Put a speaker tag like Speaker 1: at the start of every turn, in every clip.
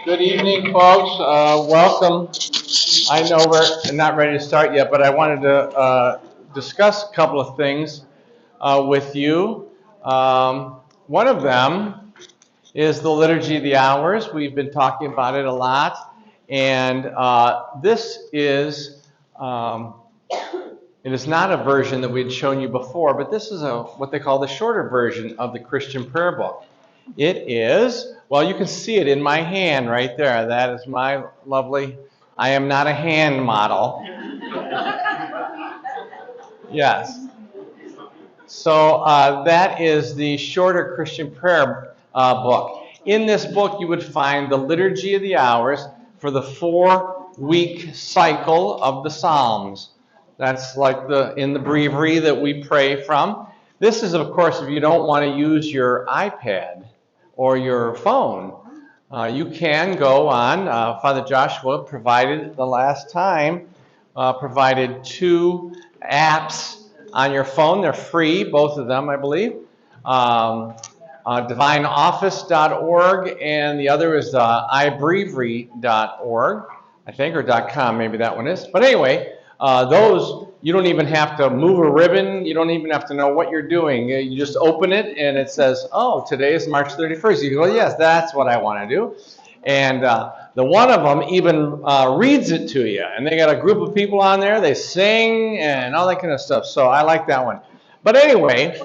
Speaker 1: Good evening, folks. Welcome. I know we're not ready to start yet, but I wanted to discuss a couple of things with you. One of them is the Liturgy of the Hours. We've been talking about it a lot, and this is it is not a version that we had shown you before, but this is what they call the shorter version of the Christian Prayer Book. It is, well, you can see it in my hand right there. That is my lovely, I am not a hand model. Yes. So that is the shorter Christian Prayer Book. In this book, you would find the Liturgy of the Hours for the 4-week cycle of the Psalms. That's like in the breviary that we pray from. This is, of course, if you don't want to use your iPad or your phone. You can go on. Father Joshua provided the last time, provided 2 apps on your phone. They're free, both of them, I believe. Divineoffice.org, and the other is iBreviary.org, I think, or .com, maybe that one is. But anyway, those, you don't even have to move a ribbon. You don't even have to know what you're doing. You just open it, and it says, oh, today is March 31st. You go, yes, that's what I want to do. And the one of them even reads it to you. And they got a group of people on there. They sing and all that kind of stuff. So I like that one. But anyway,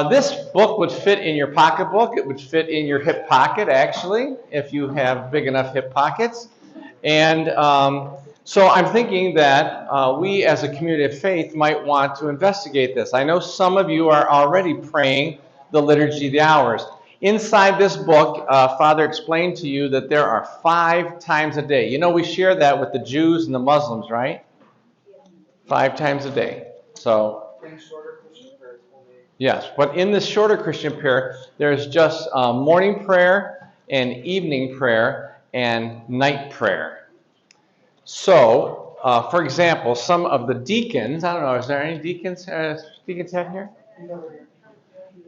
Speaker 1: this book would fit in your pocketbook. It would fit in your hip pocket, actually, if you have big enough hip pockets. And so I'm thinking that we as a community of faith might want to investigate this. I know some of you are already praying the Liturgy of the Hours. Inside this book, Father explained to you that there are 5 times a day. You know, we share that with the Jews and the Muslims, right? 5 times a day. So, yes, but in this shorter Christian prayer, there's just morning prayer and evening prayer and night prayer. So, for example, some of the deacons, I don't know, is there any deacons? Deacon Ted here?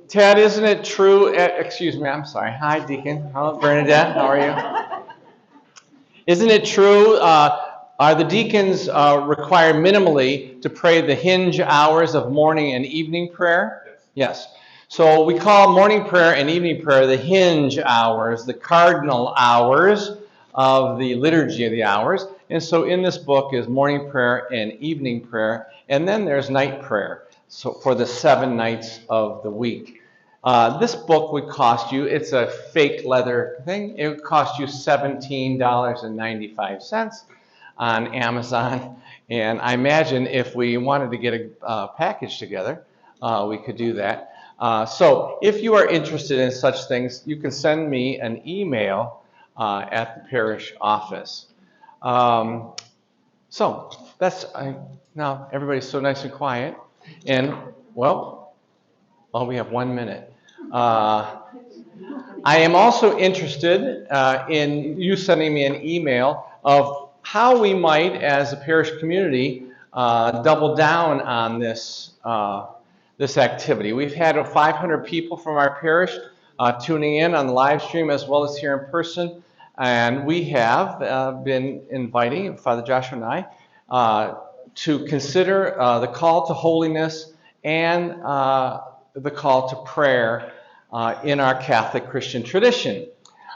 Speaker 1: Ted, isn't it true? Excuse me, I'm sorry. Hi, Deacon. Hello, Bernadette. How are you? Isn't it true? Are the deacons required minimally to pray the hinge hours of morning and evening prayer? Yes. So we call morning prayer and evening prayer the hinge hours, the cardinal hours of the Liturgy of the Hours. And so in this book is morning prayer and evening prayer, and then there's night prayer, so for the 7 nights of the week. This book would cost you, it's a fake leather thing, it would cost you $17.95 on Amazon. And I imagine if we wanted to get a package together, we could do that. So if you are interested in such things, you can send me an email at the parish office. So that's, now everybody's so nice and quiet. And, well, we have 1 minute. I am also interested in you sending me an email of how we might, as a parish community, double down on this, this activity. We've had 500 people from our parish tuning in on the live stream as well as here in person. And we have been inviting, Father Joshua and I, to consider the call to holiness and the call to prayer in our Catholic Christian tradition.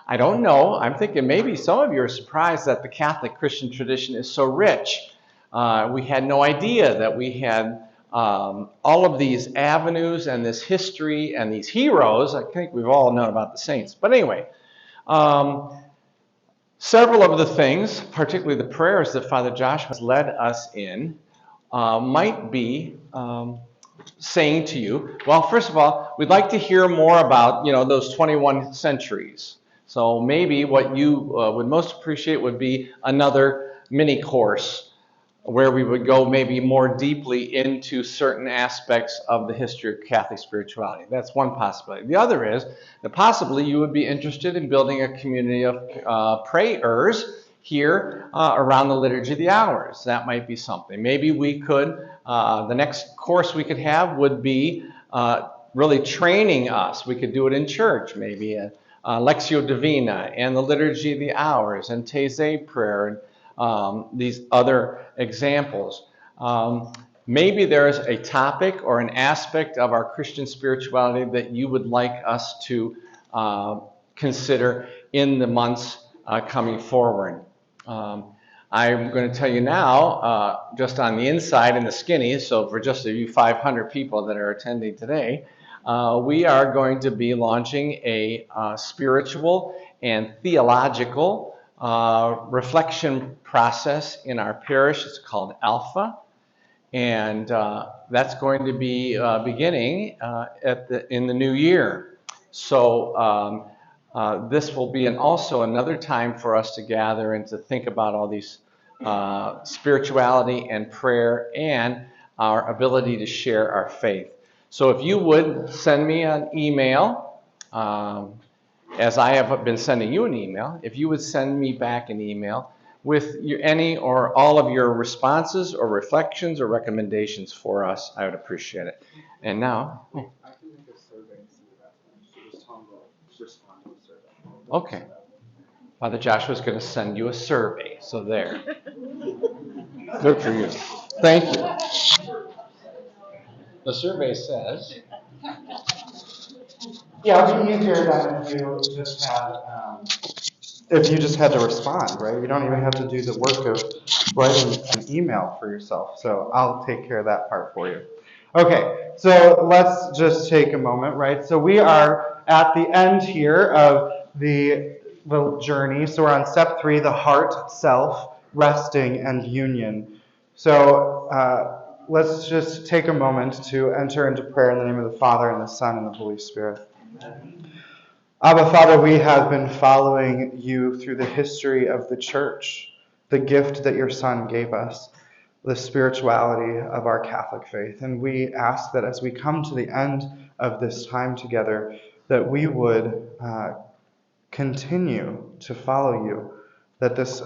Speaker 1: I don't know, I'm thinking maybe some of you are surprised that the Catholic Christian tradition is so rich. We had no idea that we had all of these avenues and this history and these heroes. I think we've all known about the saints. But anyway, several of the things, particularly the prayers that Father Josh has led us in, might be saying to you, well, first of all, we'd like to hear more about, those 21 centuries. So maybe what you would most appreciate would be another mini course where we would go maybe more deeply into certain aspects of the history of Catholic spirituality. That's one possibility. The other is that possibly you would be interested in building a community of prayers here around the Liturgy of the Hours. That might be something. Maybe we could, the next course we could have would be really training us. We could do it in church, maybe Lectio Divina and the Liturgy of the Hours and Taizé prayer and these other examples. Maybe there is a topic or an aspect of our Christian spirituality that you would like us to consider in the months coming forward. I'm going to tell you now, just on the inside and the skinny, so for just you 500 people that are attending today, we are going to be launching a spiritual and theological reflection process in our parish. It's called Alpha, and that's going to be beginning in the new year. So this will be also another time for us to gather and to think about all these spirituality and prayer and our ability to share our faith. So if you would send me an email, as I have been sending you an email, if you would send me back an email with any or all of your responses or reflections or recommendations for us, I would appreciate it. And now...
Speaker 2: I can make a survey and see what happens. So just Tom will respond to the survey.
Speaker 1: Okay. Father Joshua's going to send you a survey, so there. Good for you. Thank you. The survey says...
Speaker 2: Yeah, it would be easier than if you just had to respond, right? You don't even have to do the work of writing an email for yourself. So I'll take care of that part for you. Okay, so let's just take a moment, right? So we are at the end here of the journey. So we're on step 3, the heart, self, resting, and union. So let's just take a moment to enter into prayer in the name of the Father, and the Son, and the Holy Spirit. Abba, Father, we have been following you through the history of the church, the gift that your Son gave us, the spirituality of our Catholic faith. And we ask that as we come to the end of this time together, that we would continue to follow you, that this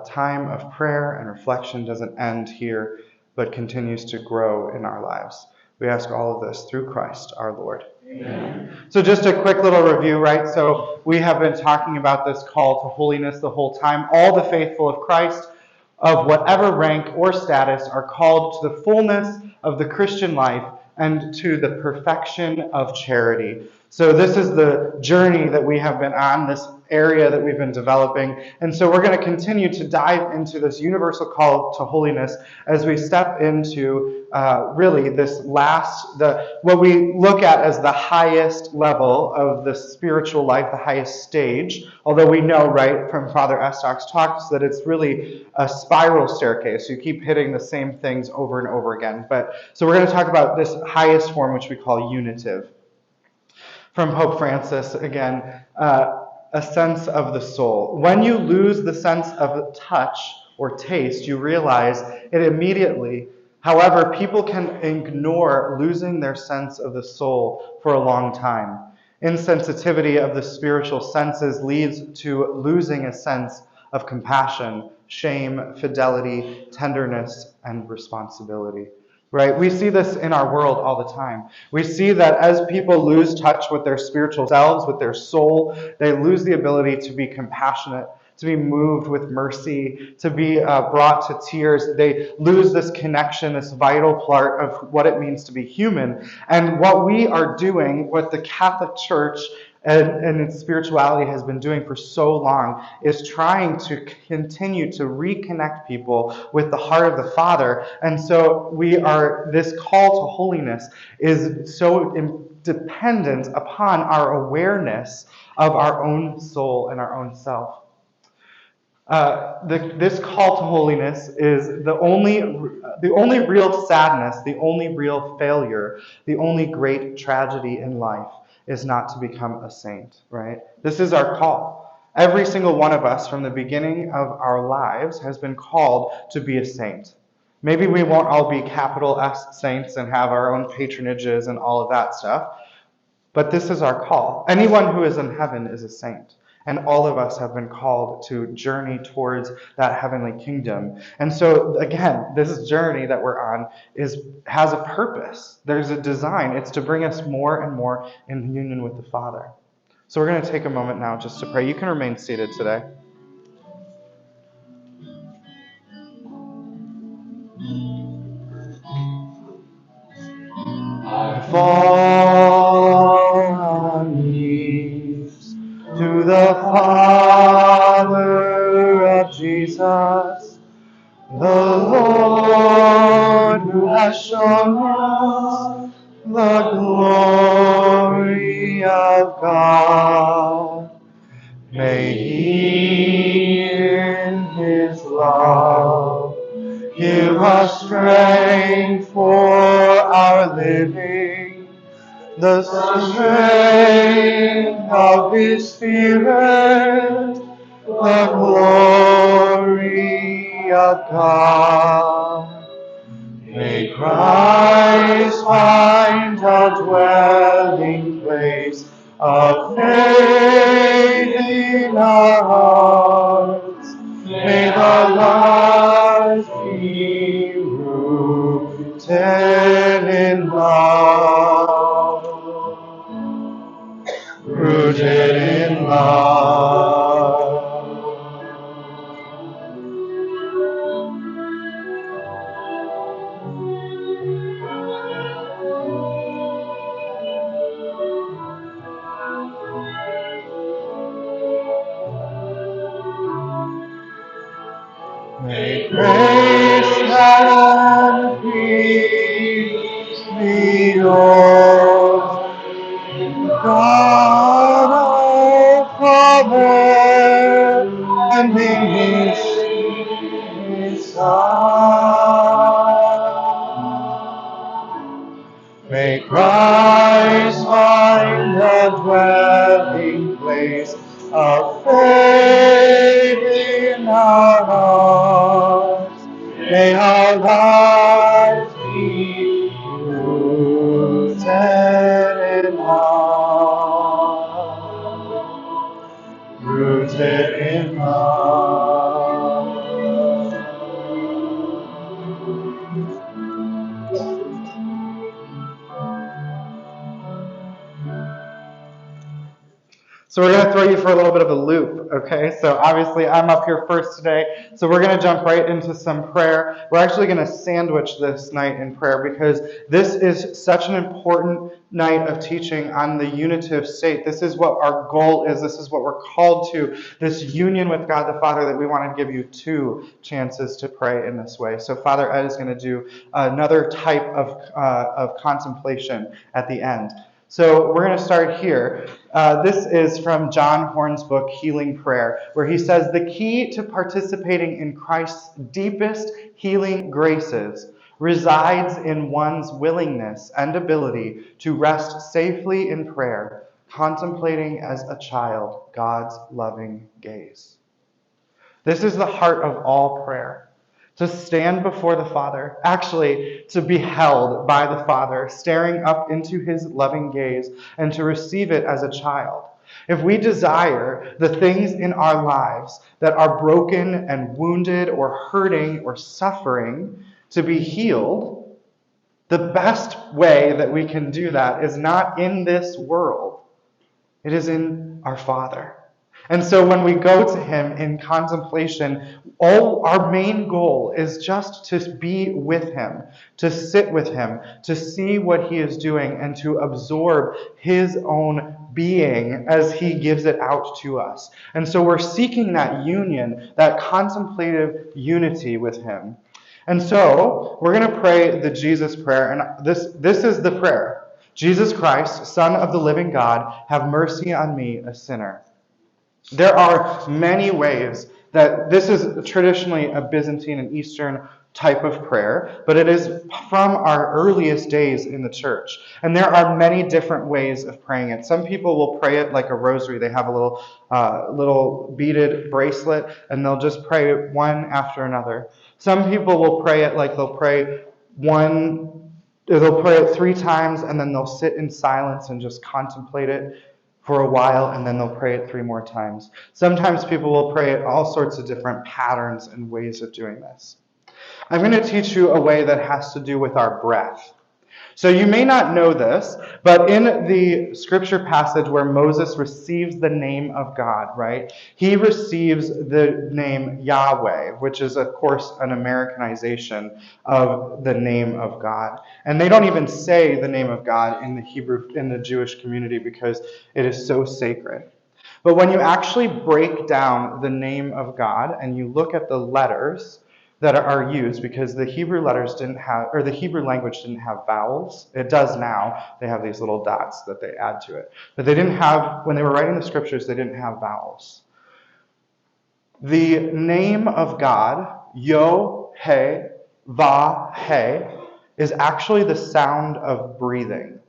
Speaker 2: time of prayer and reflection doesn't end here, but continues to grow in our lives. We ask all of this through Christ our Lord. Amen. So just a quick little review, right? So we have been talking about this call to holiness the whole time. All the faithful of Christ, of whatever rank or status, are called to the fullness of the Christian life and to the perfection of charity. So this is the journey that we have been on, this area that we've been developing. And so we're going to continue to dive into this universal call to holiness as we step into really this what we look at as the highest level of the spiritual life, the highest stage. Although we know, right, from Father Estock's talks that it's really a spiral staircase. You keep hitting the same things over and over again. So we're going to talk about this highest form, which we call unitive. From Pope Francis, again, a sense of the soul. When you lose the sense of touch or taste, you realize it immediately. However, people can ignore losing their sense of the soul for a long time. Insensitivity of the spiritual senses leads to losing a sense of compassion, shame, fidelity, tenderness, and responsibility. Right? We see this in our world all the time. We see that as people lose touch with their spiritual selves, with their soul, they lose the ability to be compassionate, to be moved with mercy, to be brought to tears. They lose this connection, this vital part of what it means to be human. And what we are doing, what the Catholic Church and its spirituality has been doing for so long, is trying to continue to reconnect people with the heart of the Father. And so this call to holiness is so dependent upon our awareness of our own soul and our own self. This call to holiness is the only real sadness, the only real failure, the only great tragedy in life is not to become a saint, right? This is our call. Every single one of us from the beginning of our lives has been called to be a saint. Maybe we won't all be capital S saints and have our own patronages and all of that stuff, but this is our call. Anyone who is in heaven is a saint. And all of us have been called to journey towards that heavenly kingdom. And so, again, this journey that we're on has a purpose. There's a design. It's to bring us more and more in union with the Father. So we're going to take a moment now just to pray. You can remain seated today. I fall on knees to the Father of Jesus, the Lord who has shown us the glory of God. May He in His love give us strength for our living, the strength of His Spirit, the glory of God. May Christ find a dwelling place of faith in our hearts. May the life be rooted in love. Rooted in love. May grace and peace be yours, God our Father, and in His Son. May Christ find a dwelling place of faith in our hearts. May our lives be rooted in love. Rooted in love. So we're going to throw you for a little bit of a loop, okay? So obviously I'm up here first today, so we're going to jump right into some prayer. We're actually going to sandwich this night in prayer because this is such an important night of teaching on the unitive state. This is what our goal is. This is what we're called to, this union with God the Father, that we want to give you 2 chances to pray in this way. So Father Ed is going to do another type of contemplation at the end. So we're going to start here. This is from John Horn's book, Healing Prayer, where he says, the key to participating in Christ's deepest healing graces resides in one's willingness and ability to rest safely in prayer, contemplating as a child God's loving gaze. This is the heart of all prayer. To stand before the Father, actually to be held by the Father, staring up into His loving gaze, and to receive it as a child. If we desire the things in our lives that are broken and wounded or hurting or suffering to be healed, the best way that we can do that is not in this world. It is in our Father. And so when we go to Him in contemplation, our main goal is just to be with Him, to sit with Him, to see what He is doing, and to absorb His own being as He gives it out to us. And so we're seeking that union, that contemplative unity with Him. And so we're going to pray the Jesus prayer, and this is the prayer. Jesus Christ, Son of the living God, have mercy on me, a sinner. There are many ways that this is traditionally a Byzantine and Eastern type of prayer, but it is from our earliest days in the church. And there are many different ways of praying it. Some people will pray it like a rosary. They have a little beaded bracelet, and they'll just pray one after another. Some people will pray it like they'll pray it 3 times, and then they'll sit in silence and just contemplate it for a while, and then they'll pray it 3 more times. Sometimes people will pray it all sorts of different patterns and ways of doing this. I'm going to teach you a way that has to do with our breath. So you may not know this, but in the scripture passage where Moses receives the name of God, right? He receives the name Yahweh, which is, of course, an Americanization of the name of God. And they don't even say the name of God in the Jewish community because it is so sacred. But when you actually break down the name of God and you look at the letters that are used, because the Hebrew letters didn't have, or the Hebrew language didn't have vowels. It does now. They have these little dots that they add to it. But they didn't have, when they were writing the scriptures, they didn't have vowels. The name of God, Yod-Heh, Vah-Heh, is actually the sound of breathing.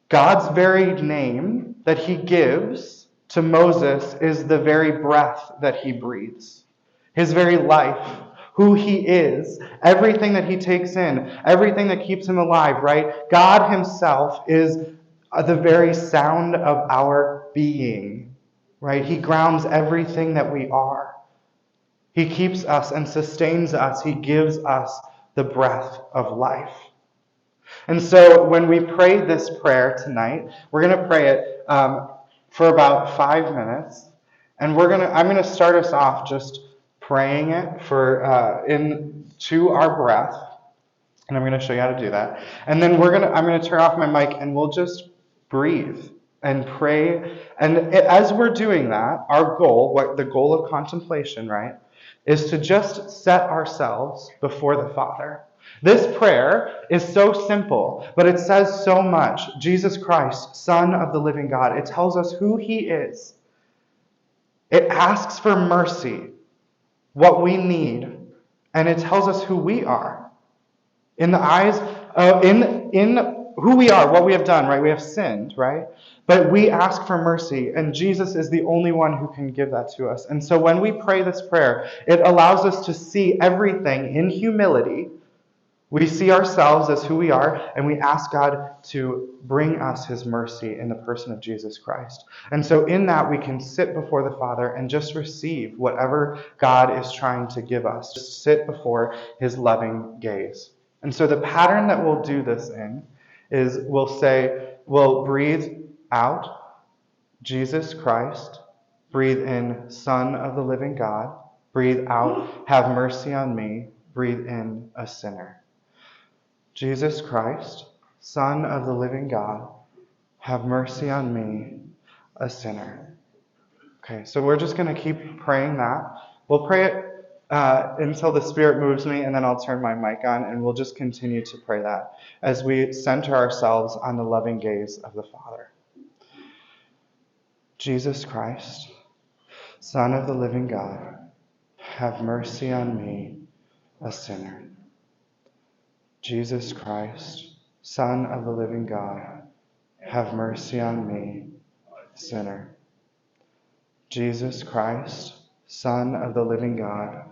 Speaker 2: God's very name that he gives to Moses is the very breath that he breathes. His very life, who he is, everything that he takes in, everything that keeps him alive, right? God himself is the very sound of our being, right? He grounds everything that we are. He keeps us and sustains us. He gives us the breath of life. And so when we pray this prayer tonight, we're going to pray it for about 5 minutes. And I'm going to start us off just praying it to our breath. And I'm going to show you how to do that. And then I'm going to turn off my mic and we'll just breathe and pray. And as we're doing that, our goal, the goal of contemplation, right, is to just set ourselves before the Father. This prayer is so simple, but it says so much. Jesus Christ, Son of the living God. It tells us who he is. It asks for mercy, what we need, and it tells us who we are. In the eyes of, in who we are, what we have done, right? We have sinned, right? But we ask for mercy, and Jesus is the only one who can give that to us. And so when we pray this prayer, it allows us to see everything in humility. We see ourselves as who we are, and we ask God to bring us his mercy in the person of Jesus Christ. And so in that, we can sit before the Father and just receive whatever God is trying to give us. Just sit before his loving gaze. And so the pattern that we'll do this in is we'll breathe out, Jesus Christ, breathe in, Son of the living God, breathe out, have mercy on me, breathe in, a sinner. Jesus Christ, Son of the living God, have mercy on me, a sinner. Okay, so we're just going to keep praying that. We'll pray it until the Spirit moves me, and then I'll turn my mic on, and we'll just continue to pray that as we center ourselves on the loving gaze of the Father. Jesus Christ, Son of the living God, have mercy on me, a sinner. Jesus Christ, Son of the living God, have mercy on me, a sinner. Jesus Christ, Son of the living God,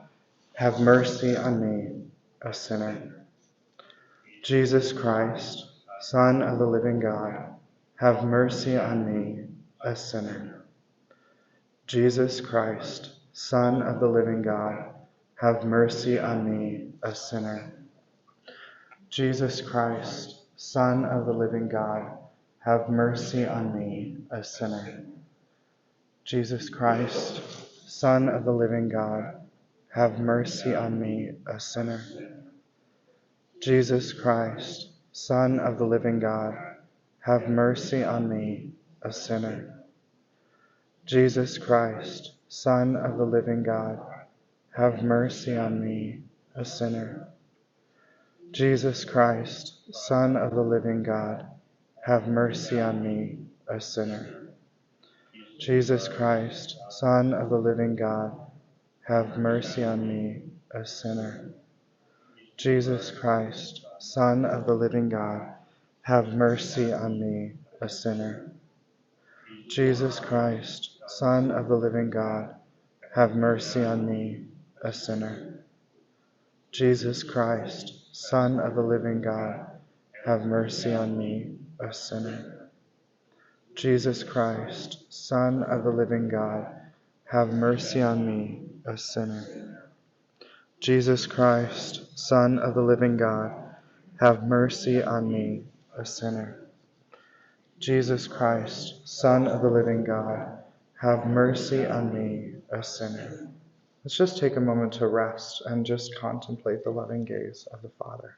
Speaker 2: have mercy on me, a sinner. Jesus Christ, Son of the living God, have mercy on me, a sinner. Jesus Christ, Son of the living God, have mercy on me, a sinner. Jesus Christ, Son of the living God, have mercy on me, a sinner. Jesus Christ, Son of the living God, have mercy on me, a sinner. Jesus Christ, Son of the living God, have mercy on me, a sinner. Jesus Christ, Son of the living God, have mercy on me, a sinner. Jesus Christ, Son of the living God, have mercy on me, a sinner. Jesus Christ, Son of the living God, have mercy on me, a sinner. Jesus Christ, Son of the living God, have mercy on me, a sinner. Jesus Christ, Son of the living God, have mercy on me, a sinner. Jesus Christ, Son of the living God, have mercy on me, a sinner. Jesus Christ, Son of the living God, have mercy on me, a sinner. Jesus Christ, Son of the living God, have mercy on me, a sinner. Jesus Christ, Son of the living God, have mercy on me, a sinner. Let's just take a moment to rest and just contemplate the loving gaze of the Father.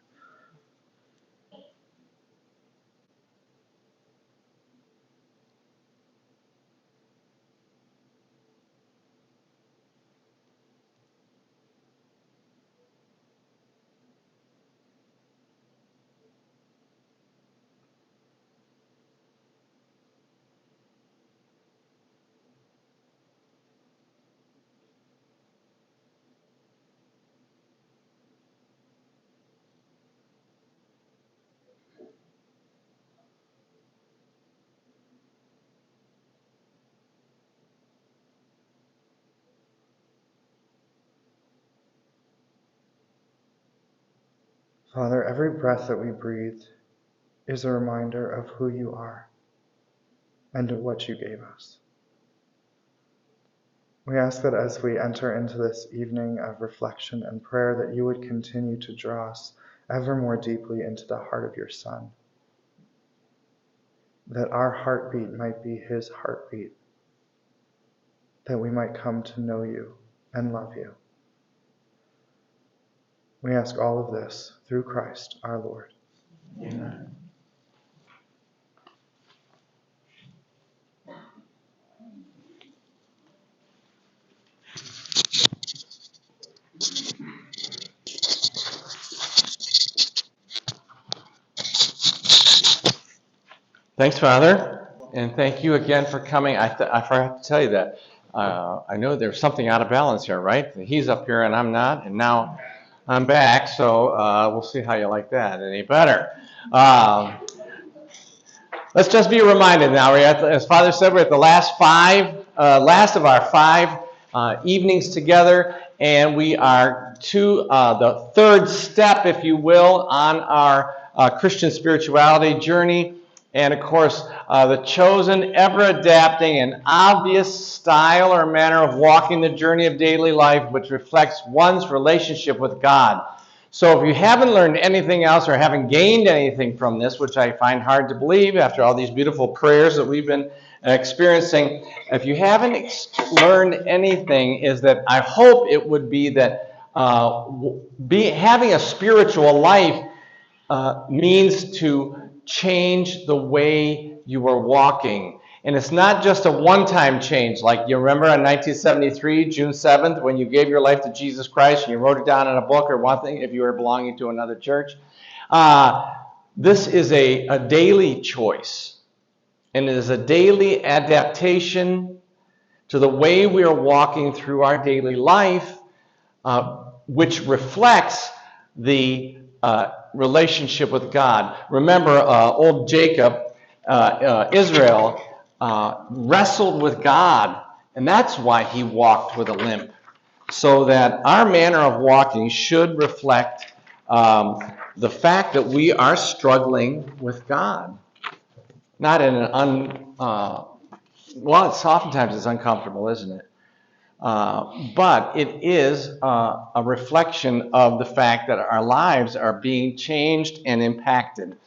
Speaker 2: Father, every breath that we breathe is a reminder of who you are and of what you gave us. We ask that as we enter into this evening of reflection and prayer, that you would continue to draw us ever more deeply into the heart of your Son, that our heartbeat might be his heartbeat, that we might come to know you and love you. We ask all of this through Christ our Lord. Amen.
Speaker 1: Thanks, Father, and thank you again for coming. I forgot to tell you that. I know there's something out of balance here, right? He's up here and I'm not, and now I'm back, so we'll see how you like that. Any better? Let's just be reminded now. As Father said, we're at the last of our five evenings together, and we are to the third step, if you will, on our Christian spirituality journey. And of course, the chosen, ever-adapting, and obvious style or manner of walking the journey of daily life, which reflects one's relationship with God. So if you haven't learned anything else or haven't gained anything from this, which I find hard to believe after all these beautiful prayers that we've been experiencing, if you haven't learned anything, is that I hope it would be that having a spiritual life means to change the way you are walking. And it's not just a one-time change, like you remember on 1973, June 7th, when you gave your life to Jesus Christ and you wrote it down in a book or one thing, if you were belonging to another church. This is a daily choice. And it is a daily adaptation to the way we are walking through our daily life, which reflects the relationship with God. Remember, old Jacob, Israel, wrestled with God, and that's why he walked with a limp. So that our manner of walking should reflect the fact that we are struggling with God. Not in an oftentimes it's uncomfortable, isn't it? But it is a reflection of the fact that our lives are being changed and impacted.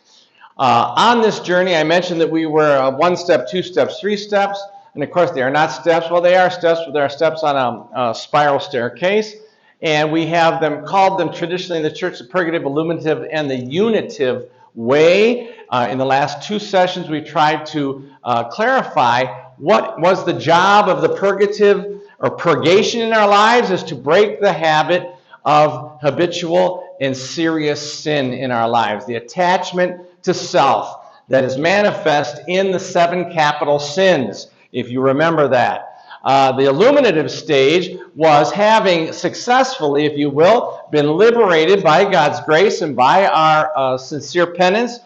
Speaker 1: On this journey, I mentioned that we were 1 step, 2 steps, 3 steps, and of course they are not steps. Well, they are steps, but they are steps on a spiral staircase, and we have them called them traditionally in the Church the purgative, illuminative, and the unitive way. In the last 2 sessions, we tried to clarify what was the job of the purgative or purgation in our lives, is to break the habit of habitual and serious sin in our lives, the attachment to self that is manifest in the 7 capital sins, if you remember that. The illuminative stage was having successfully, if you will, been liberated by God's grace and by our sincere penance.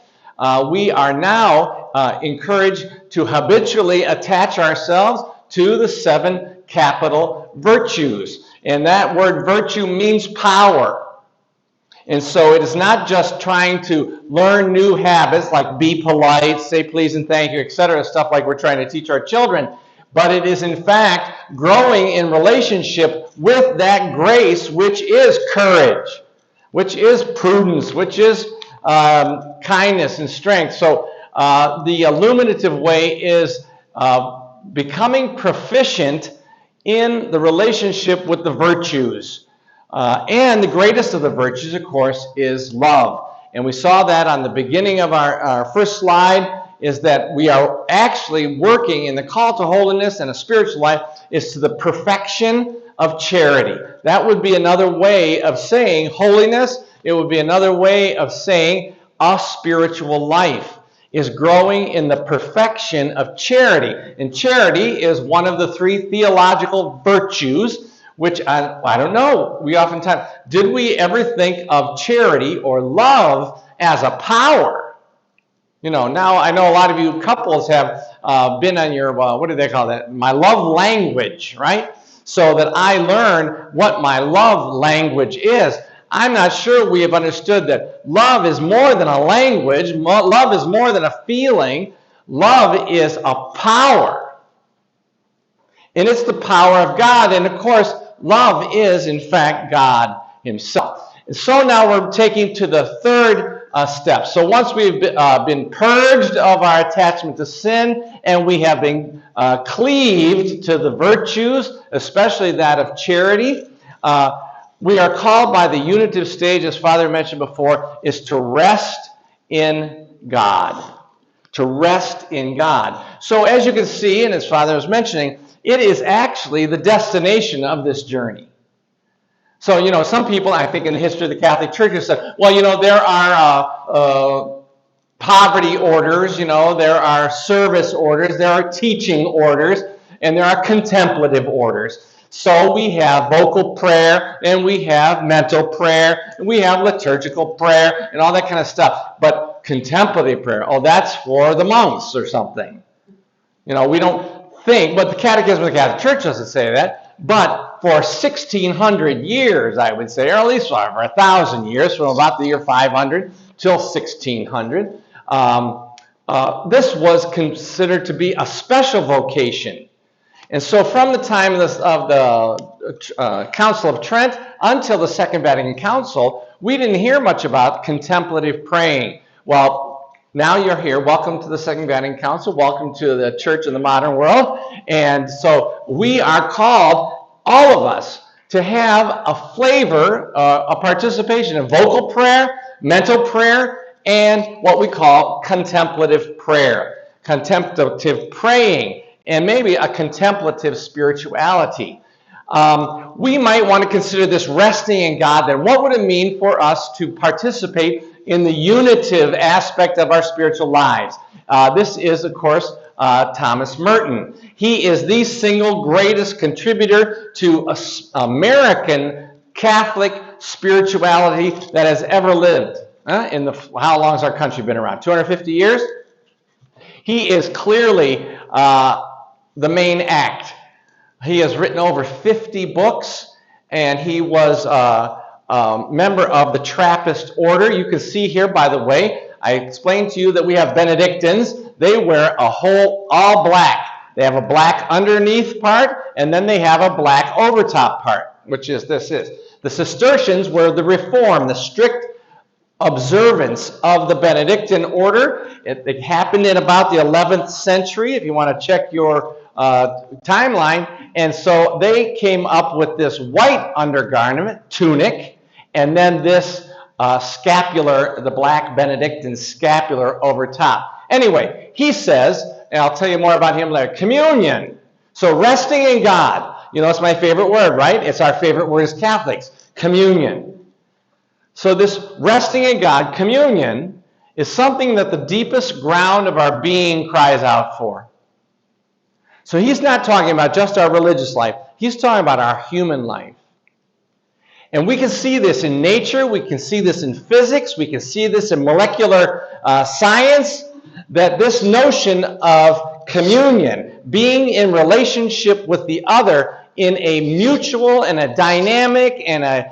Speaker 1: We are now encouraged to habitually attach ourselves to the 7 capital virtues. And that word virtue means power. And so it is not just trying to learn new habits like be polite, say please and thank you, etc., stuff like we're trying to teach our children, but it is in fact growing in relationship with that grace, which is courage, which is prudence, which is kindness and strength. So the illuminative way is becoming proficient in the relationship with the virtues. And the greatest of the virtues, of course, is love. And we saw that on the beginning of our first slide, is that we are actually working in the call to holiness and a spiritual life is to the perfection of charity. That would be another way of saying holiness. It would be another way of saying a spiritual life is growing in the perfection of charity. And charity is one of the three theological virtues, which I don't know. We oftentimes, did we ever think of charity or love as a power? You know, now I know a lot of you couples have been on your, what do they call that? My love language, right? So that I learn what my love language is. I'm not sure we have understood that love is more than a language. Love is more than a feeling. Love is a power. And it's the power of God. And of course, love is, in fact, God himself. And so now we're taking to the third step. So once we've been purged of our attachment to sin, and we have been cleaved to the virtues, especially that of charity, we are called by the unitive stage, as Father mentioned before, is to rest in God. To rest in God. So as you can see, and as Father was mentioning, it is actually the destination of this journey. So, you know, some people, I think in the history of the Catholic Church, have said, well, you know, there are poverty orders, you know, there are service orders, there are teaching orders, and there are contemplative orders. So we have vocal prayer, and we have mental prayer, and we have liturgical prayer, and all that kind of stuff. But contemplative prayer, oh, that's for the monks or something. You know, we don't think, but the Catechism of the Catholic Church doesn't say that. But for 1,600 years, I would say, or at least for 1,000 years, from about the year 500 till 1,600, this was considered to be a special vocation. And so from the time of the Council of Trent until the Second Vatican Council, we didn't hear much about contemplative praying. Well, now you're here. Welcome to the Second Vatican Council. Welcome to the Church in the modern world. And so we are called, all of us, to have a flavor, a participation in vocal prayer, mental prayer, and what we call contemplative prayer. Contemplative praying, and maybe a contemplative spirituality. We might want to consider this resting in God. Then what would it mean for us to participate in the unitive aspect of our spiritual lives? This is, of course, Thomas Merton. He is the single greatest contributor to American Catholic spirituality that has ever lived. How long has our country been around? 250 years? He is clearly the main act. He has written over 50 books, and he was a member of the Trappist order. You can see here, by the way, I explained to you that we have Benedictines. They wear all black. They have a black underneath part, and then they have a black overtop part, which is this is. The Cistercians were the reform, the strict observance of the Benedictine order. It happened in about the 11th century, if you want to check your timeline. And so they came up with this white undergarment, tunic, and then this scapular, the black Benedictine scapular over top. Anyway, he says, and I'll tell you more about him later, communion. So resting in God. You know, it's my favorite word, right? It's our favorite word as Catholics, communion. So this resting in God, communion, is something that the deepest ground of our being cries out for. So he's not talking about just our religious life. He's talking about our human life. And we can see this in nature. We can see this in physics. We can see this in molecular science, that this notion of communion, being in relationship with the other, in a mutual and a dynamic and a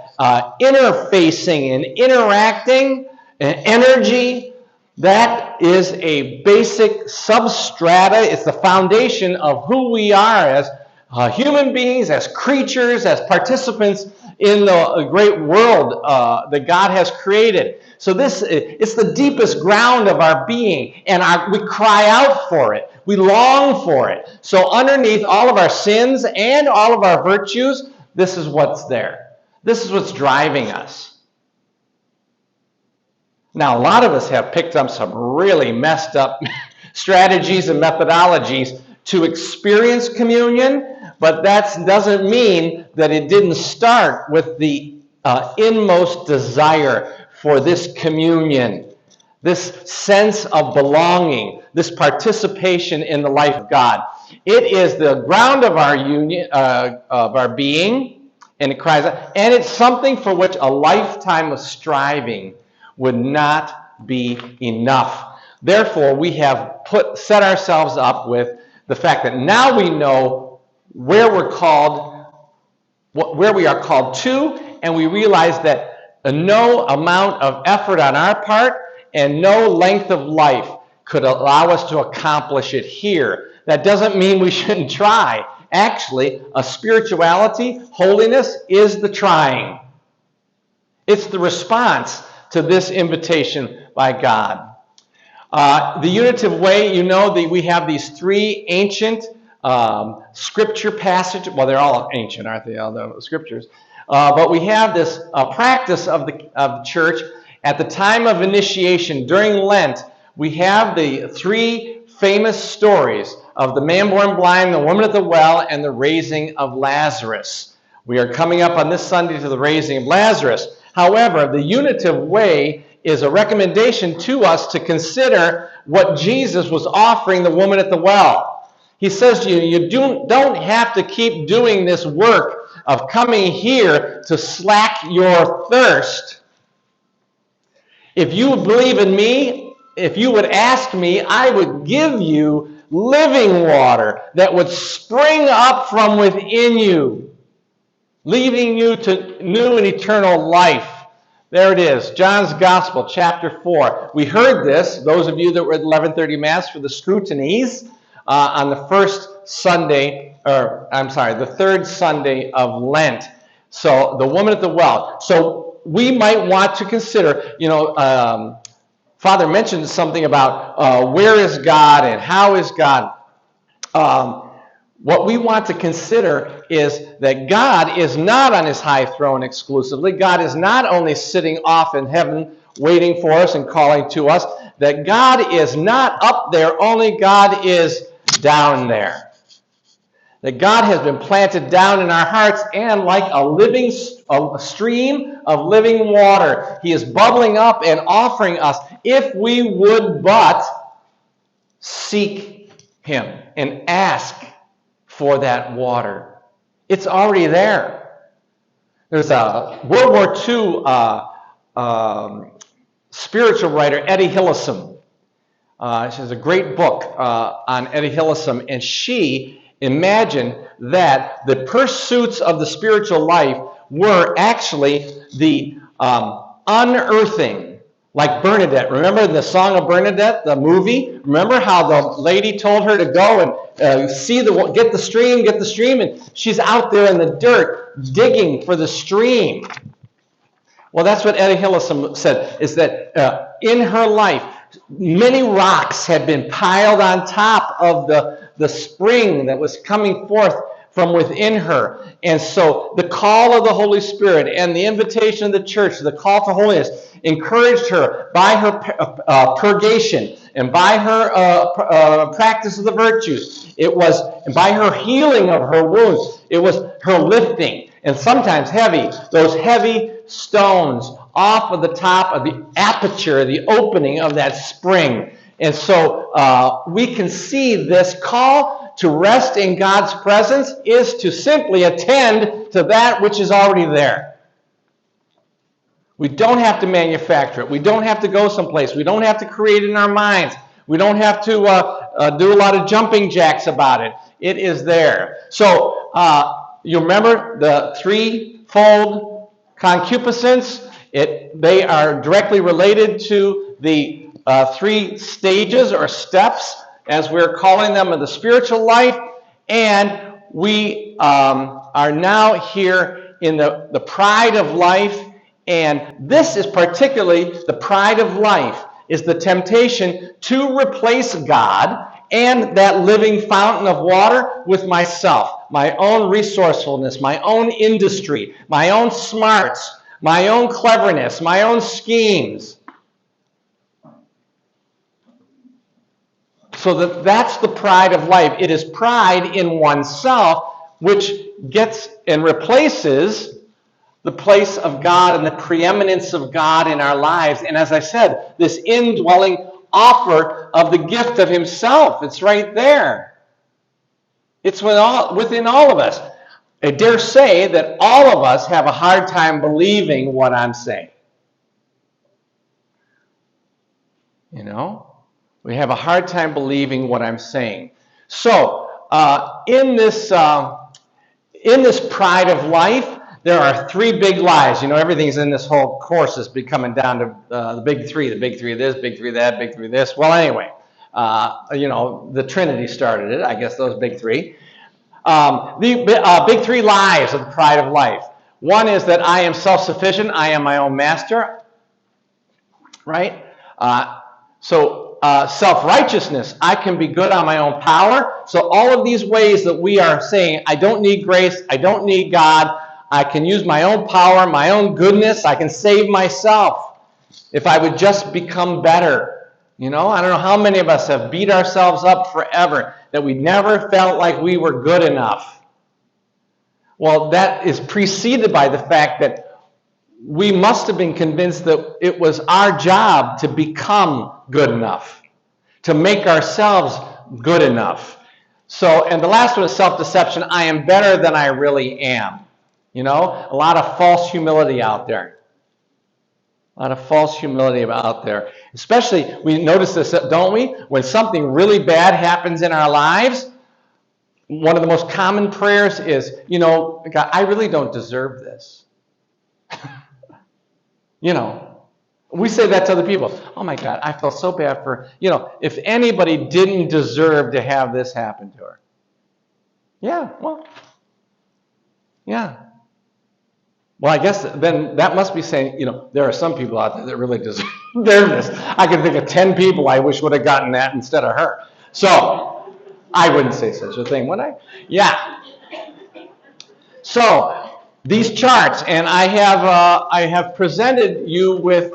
Speaker 1: interfacing and interacting energy. That is a basic substrata. It's the foundation of who we are as human beings, as creatures, as participants in the great world that God has created. So it's the deepest ground of our being, and we cry out for it. We long for it. So underneath all of our sins and all of our virtues, this is what's there. This is what's driving us. Now, a lot of us have picked up some really messed up strategies and methodologies to experience communion, but that doesn't mean that it didn't start with the inmost desire for this communion, this sense of belonging, this participation in the life of God. It is the ground of our union, of our being, and it cries out, and it's something for which a lifetime of striving would not be enough. Therefore, we have set ourselves up with the fact that now we know where we're called, where we are called to, and we realize that no amount of effort on our part and no length of life could allow us to accomplish it here. That doesn't mean we shouldn't try. Actually, a spirituality, holiness, is the trying. It's the response to this invitation by God. The unitive way, you know that we have these three ancient scripture passages. Well, they're all ancient, aren't they, all the scriptures? But we have this practice of the church at the time of initiation during Lent. We have the three famous stories of the man born blind, the woman at the well, and the raising of Lazarus. We are coming up on this Sunday to the raising of Lazarus. However, the unitive way is a recommendation to us to consider what Jesus was offering the woman at the well. He says to you, you don't have to keep doing this work of coming here to slack your thirst. If you believe in me, if you would ask me, I would give you living water that would spring up from within you, leading you to new and eternal life. There it is, John's Gospel, chapter 4. We heard this, those of you that were at 11:30 Mass for the scrutinies, on the third Sunday of Lent. So the woman at the well. So we might want to consider, Father mentioned something about where is God and how is God. What we want to consider is that God is not on his high throne exclusively. God is not only sitting off in heaven waiting for us and calling to us. That God is not up there, only God is down there. That God has been planted down in our hearts, and like a stream of living water, he is bubbling up and offering us, if we would but seek him and ask for that water. It's already there. There's a World War II spiritual writer, Eddie Hillesum. She has a great book on Eddie Hillesum, and she imagined that the pursuits of the spiritual life were actually the unearthing. Like Bernadette. Remember the Song of Bernadette, the movie? Remember how the lady told her to go and get the stream, and she's out there in the dirt digging for the stream. Well, that's what Eddie Hillesum said, is that in her life, many rocks had been piled on top of the spring that was coming forth from within her. And so the call of the Holy Spirit and the invitation of the church, the call to holiness, encouraged her by her purgation and by her practice of the virtues. It was by her healing of her wounds. It was her lifting, and sometimes those heavy stones off of the top of the aperture, the opening of that spring. And so we can see this call to rest in God's presence is to simply attend to that which is already there. We don't have to manufacture it. We don't have to go someplace. We don't have to create it in our minds. We don't have to do a lot of jumping jacks about it. It is there. So You remember the threefold concupiscence? They are directly related to the three stages or steps, as we're calling them, of the spiritual life. And we are now here in the pride of life. And this is particularly the pride of life, is the temptation to replace God and that living fountain of water with myself, my own resourcefulness, my own industry, my own smarts, my own cleverness, my own schemes. So that's the pride of life. It is pride in oneself which gets and replaces the place of God and the preeminence of God in our lives. And as I said, this indwelling offer of the gift of himself, it's right there. It's within all of us. I dare say that all of us have a hard time believing what I'm saying. You know? We have a hard time believing what I'm saying. So, in this pride of life, there are three big lies. You know, everything's in this whole course is coming down to the big three of this, big three of that, big three of this. Well, anyway, you know, the Trinity started it, I guess, those big three. The big three lies of the pride of life. One is that I am self-sufficient, I am my own master, right? Self-righteousness, I can be good on my own power. So all of these ways that we are saying, I don't need grace, I don't need God, I can use my own power, my own goodness, I can save myself if I would just become better. You know, I don't know how many of us have beat ourselves up forever that we never felt like we were good enough. Well, that is preceded by the fact that we must have been convinced that it was our job to become good enough, to make ourselves good enough. So, and the last one is self-deception. I am better than I really am. You know, a lot of false humility out there. A lot of false humility out there. Especially, we notice this, don't we? When something really bad happens in our lives, one of the most common prayers is, you know, God, I really don't deserve this. You know, we say that to other people. Oh my God, I feel so bad for, you know, if anybody didn't deserve to have this happen to her. Yeah, well, yeah. Well, I guess then that must be saying, you know, there are some people out there that really deserve this. I can think of 10 people I wish would have gotten that instead of her. So, I wouldn't say such a thing, would I? Yeah. So, these charts, and I have presented you with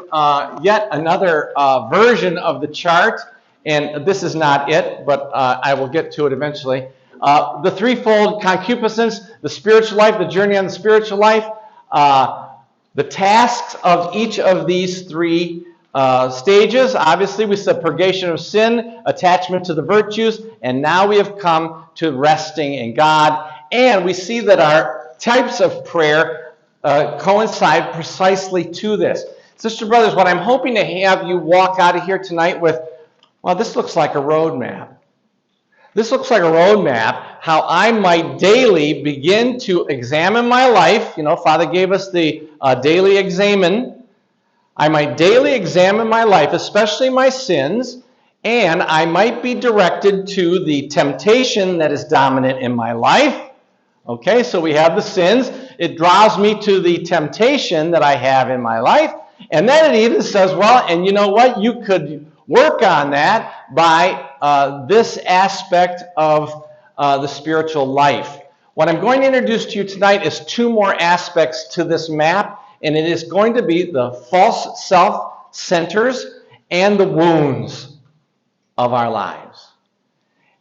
Speaker 1: yet another version of the chart, and this is not it, but I will get to it eventually. The threefold concupiscence, the spiritual life, the journey on the spiritual life, the tasks of each of these three stages. Obviously, we said purgation of sin, attachment to the virtues, and now we have come to resting in God. And we see that our types of prayer coincide precisely to this. Sister, brothers, what I'm hoping to have you walk out of here tonight with, well, this looks like a roadmap. This looks like a roadmap, how I might daily begin to examine my life. You know, Father gave us the daily examen. I might daily examine my life, especially my sins, and I might be directed to the temptation that is dominant in my life. Okay, so we have the sins. It draws me to the temptation that I have in my life. And then it even says, well, and you know what? You could work on that by this aspect of the spiritual life. What I'm going to introduce to you tonight is two more aspects to this map, and it is going to be the false self-centers and the wounds of our lives,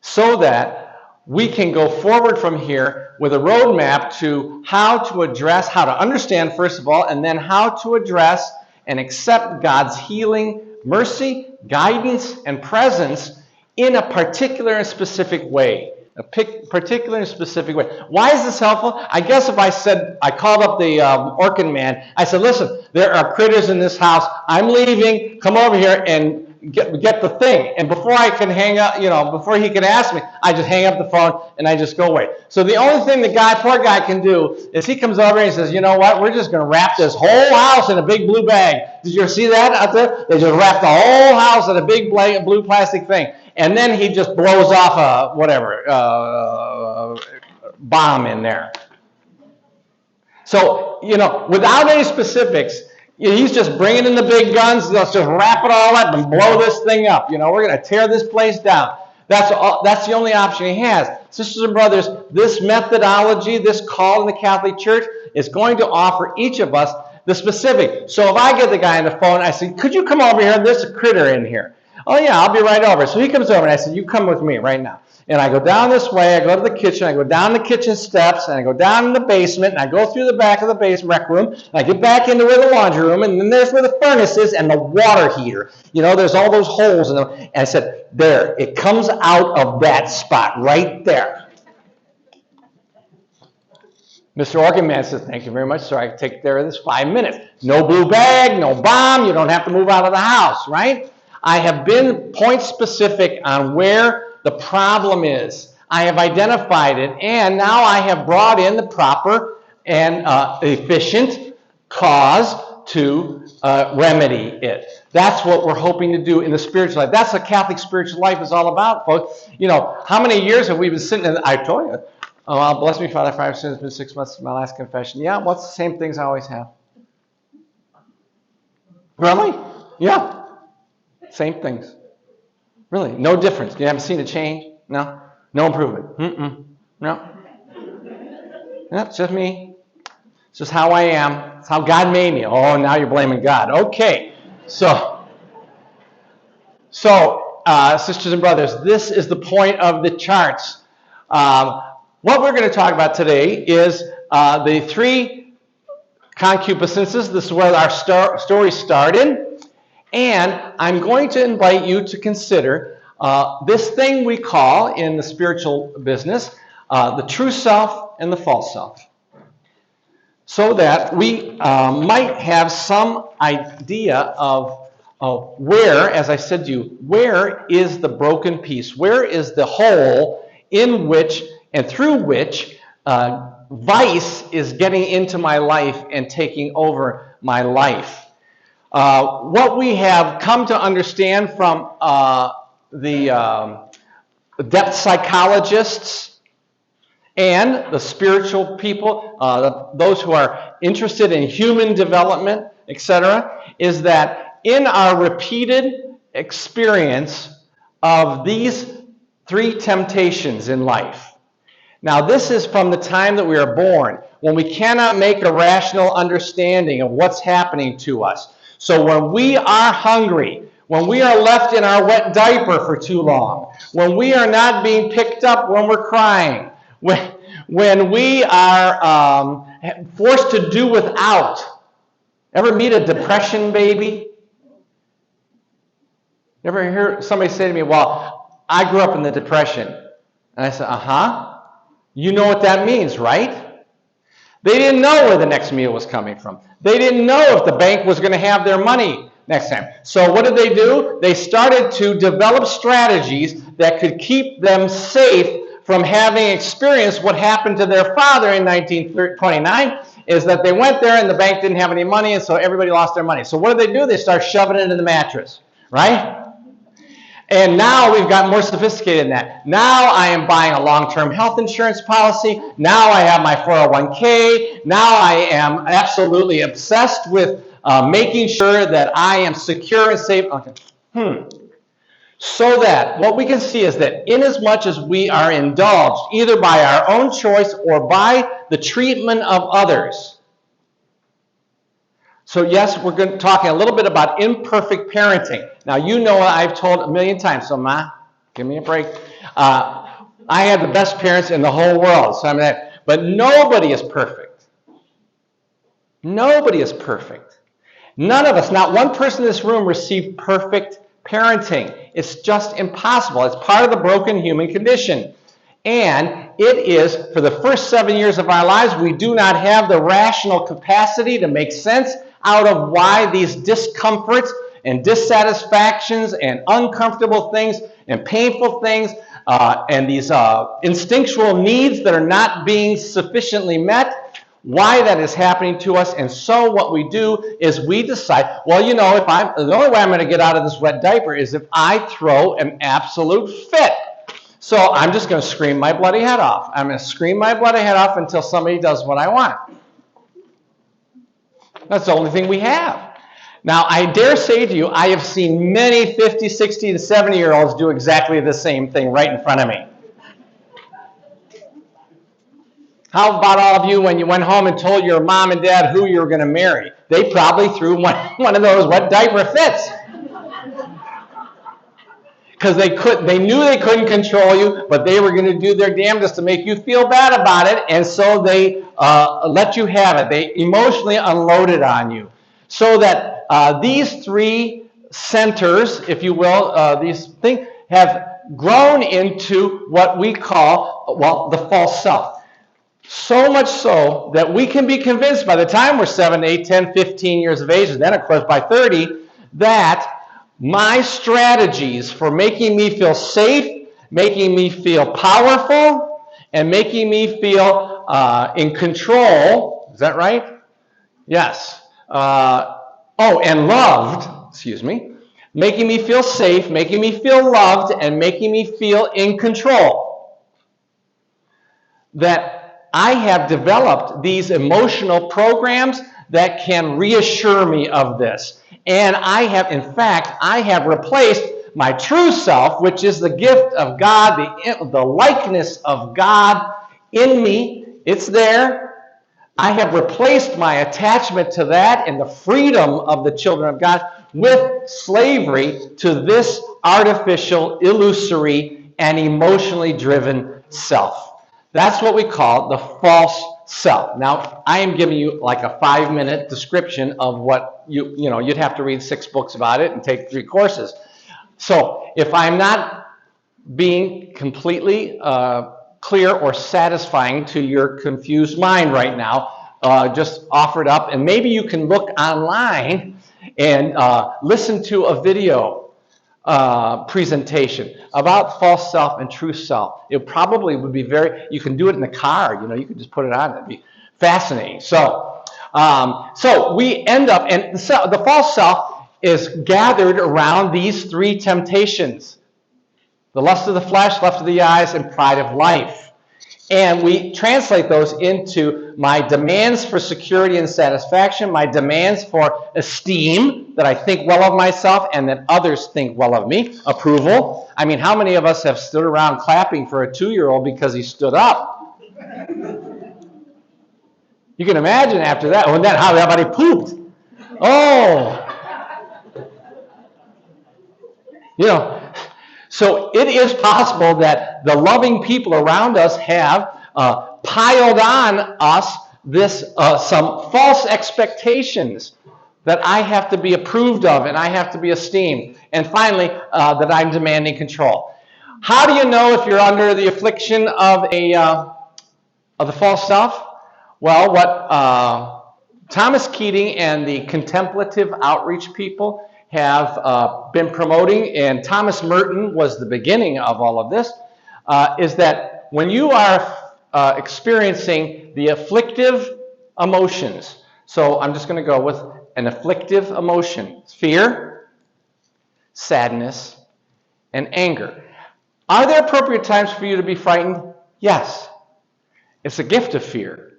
Speaker 1: so that we can go forward from here with a roadmap to how to address, how to understand, first of all, and then how to address and accept God's healing, mercy, guidance, and presence in a particular and specific way. A particular and specific way. Why is this helpful? I guess if I called up the Orkin man, I said, listen, there are critters in this house. I'm leaving. Come over here and get the thing. And before I can hang up, before he can ask me, I just hang up the phone and I just go away. So the only thing the poor guy can do is he comes over and he says, you know what, we're just going to wrap this whole house in a big blue bag. Did you ever see that out there? They just wrap the whole house in a big blue plastic thing. And then he just blows off a bomb in there. So, without any specifics, he's just bringing in the big guns. Let's just wrap it all up and blow this thing up. We're going to tear this place down. That's the only option he has. Sisters and brothers, this methodology, this call in the Catholic Church is going to offer each of us the specific. So if I get the guy on the phone, I say, could you come over here? There's a critter in here. Oh, yeah, I'll be right over. So he comes over, and I said, you come with me right now. And I go down this way, I go to the kitchen, I go down the kitchen steps, and I go down in the basement, and I go through the back of the rec room, and I get back into where the laundry room, and then there's where the furnace is and the water heater. There's all those holes in them. And I said, there, it comes out of that spot right there. Mr. Organ says, thank you very much, sir. I can take care of this 5 minutes. No blue bag, no bomb. You don't have to move out of the house, right? I have been point specific on where the problem is. I have identified it, and now I have brought in the proper and efficient cause to remedy it. That's what we're hoping to do in the spiritual life. That's what Catholic spiritual life is all about, folks. How many years have we been sitting in? I told you. Oh, well, bless me, Father, for I've sinned. It's been 6 months since my last confession. Yeah, what's the same things I always have? Really? Yeah. Same things. Really, no difference. You haven't seen a change? No? No improvement? No? It's just me. It's just how I am. It's how God made me. Oh, now you're blaming God. Okay. So, sisters and brothers, this is the point of the charts. What we're going to talk about today is the 3 concupiscences. This is where our story started. And I'm going to invite you to consider this thing we call in the spiritual business the true self and the false self, so that we might have some idea of where, as I said to you, where is the broken piece? Where is the hole in which and through which vice is getting into my life and taking over my life? What we have come to understand from the depth psychologists and the spiritual people, those who are interested in human development, etc., is that in our repeated experience of these 3 temptations in life. Now, this is from the time that we are born, when we cannot make a rational understanding of what's happening to us. So when we are hungry, when we are left in our wet diaper for too long, when we are not being picked up when we're crying, when we are forced to do without. Ever meet a depression baby? Ever hear somebody say to me, well, I grew up in the Depression. And I said, you know what that means, right? They didn't know where the next meal was coming from. They didn't know if the bank was going to have their money next time. So what did they do? They started to develop strategies that could keep them safe from having experienced what happened to their father in 1929, is that they went there and the bank didn't have any money, and so everybody lost their money. So what did they do? They start shoving it in the mattress, right? And now we've got more sophisticated than that. Now I am buying a long-term health insurance policy. Now I have my 401k. Now I am absolutely obsessed with making sure that I am secure and safe. Okay. So that what we can see is that inasmuch as we are indulged, either by our own choice or by the treatment of others. So yes, we're going to talking a little bit about imperfect parenting. Now, you know I've told a million times, so Ma, give me a break. I have the best parents in the whole world. So but nobody is perfect. Nobody is perfect. None of us, not one person in this room, received perfect parenting. It's just impossible. It's part of the broken human condition. And it is, for the first 7 years of our lives, we do not have the rational capacity to make sense out of why these discomforts and dissatisfactions and uncomfortable things and painful things and these instinctual needs that are not being sufficiently met, why that is happening to us. And so what we do is we decide, well, you know, the only way I'm going to get out of this wet diaper is if I throw an absolute fit. So I'm just going to scream my bloody head off. I'm going to scream my bloody head off until somebody does what I want. That's the only thing we have. Now, I dare say to you, I have seen many 50, 60, and 70-year-olds do exactly the same thing right in front of me. How about all of you when you went home and told your mom and dad who you were going to marry? They probably threw one of those wet diaper fits. Because they knew they couldn't control you, but they were going to do their damnedest to make you feel bad about it, and so they let you have it. They emotionally unloaded on you. So that these three centers, if you will, these things have grown into what we call, well, the false self. So much so that we can be convinced by the time we're 7, 8, 10, 15 years of age, and then, of course, by 30, that my strategies for making me feel safe, making me feel powerful, and making me feel in control, is that right? Yes. And loved, excuse me, making me feel safe, making me feel loved, and making me feel in control. That I have developed these emotional programs that can reassure me of this. And I have replaced my true self, which is the gift of God, the likeness of God in me. It's there. I have replaced my attachment to that and the freedom of the children of God with slavery to this artificial, illusory, and emotionally driven self. That's what we call the false self. Now, I am giving you like a 5-minute description of what you'd have to read 6 books about it and take 3 courses. So if I'm not being completely clear or satisfying to your confused mind right now, just offer it up, and maybe you can look online and listen to a video presentation about false self and true self. It probably would be you can do it in the car, you can just put it on. It'd be fascinating. So we end up, and the false self is gathered around these 3 temptations: the lust of the flesh, lust of the eyes, and pride of life. And we translate those into my demands for security and satisfaction, my demands for esteem, that I think well of myself and that others think well of me, approval. I mean, how many of us have stood around clapping for a 2-year-old because he stood up? You can imagine after that, and then how everybody pooped. Oh! So it is possible that the loving people around us have piled on us some false expectations that I have to be approved of and I have to be esteemed. And finally, that I'm demanding control. How do you know if you're under the affliction of the false self? Well, what Thomas Keating and the contemplative outreach people have been promoting, and Thomas Merton was the beginning of all of this, is that when you are experiencing the afflictive emotions, so I'm just going to go with an afflictive emotion: fear, sadness, and anger. Are there appropriate times for you to be frightened? Yes. It's a gift of fear.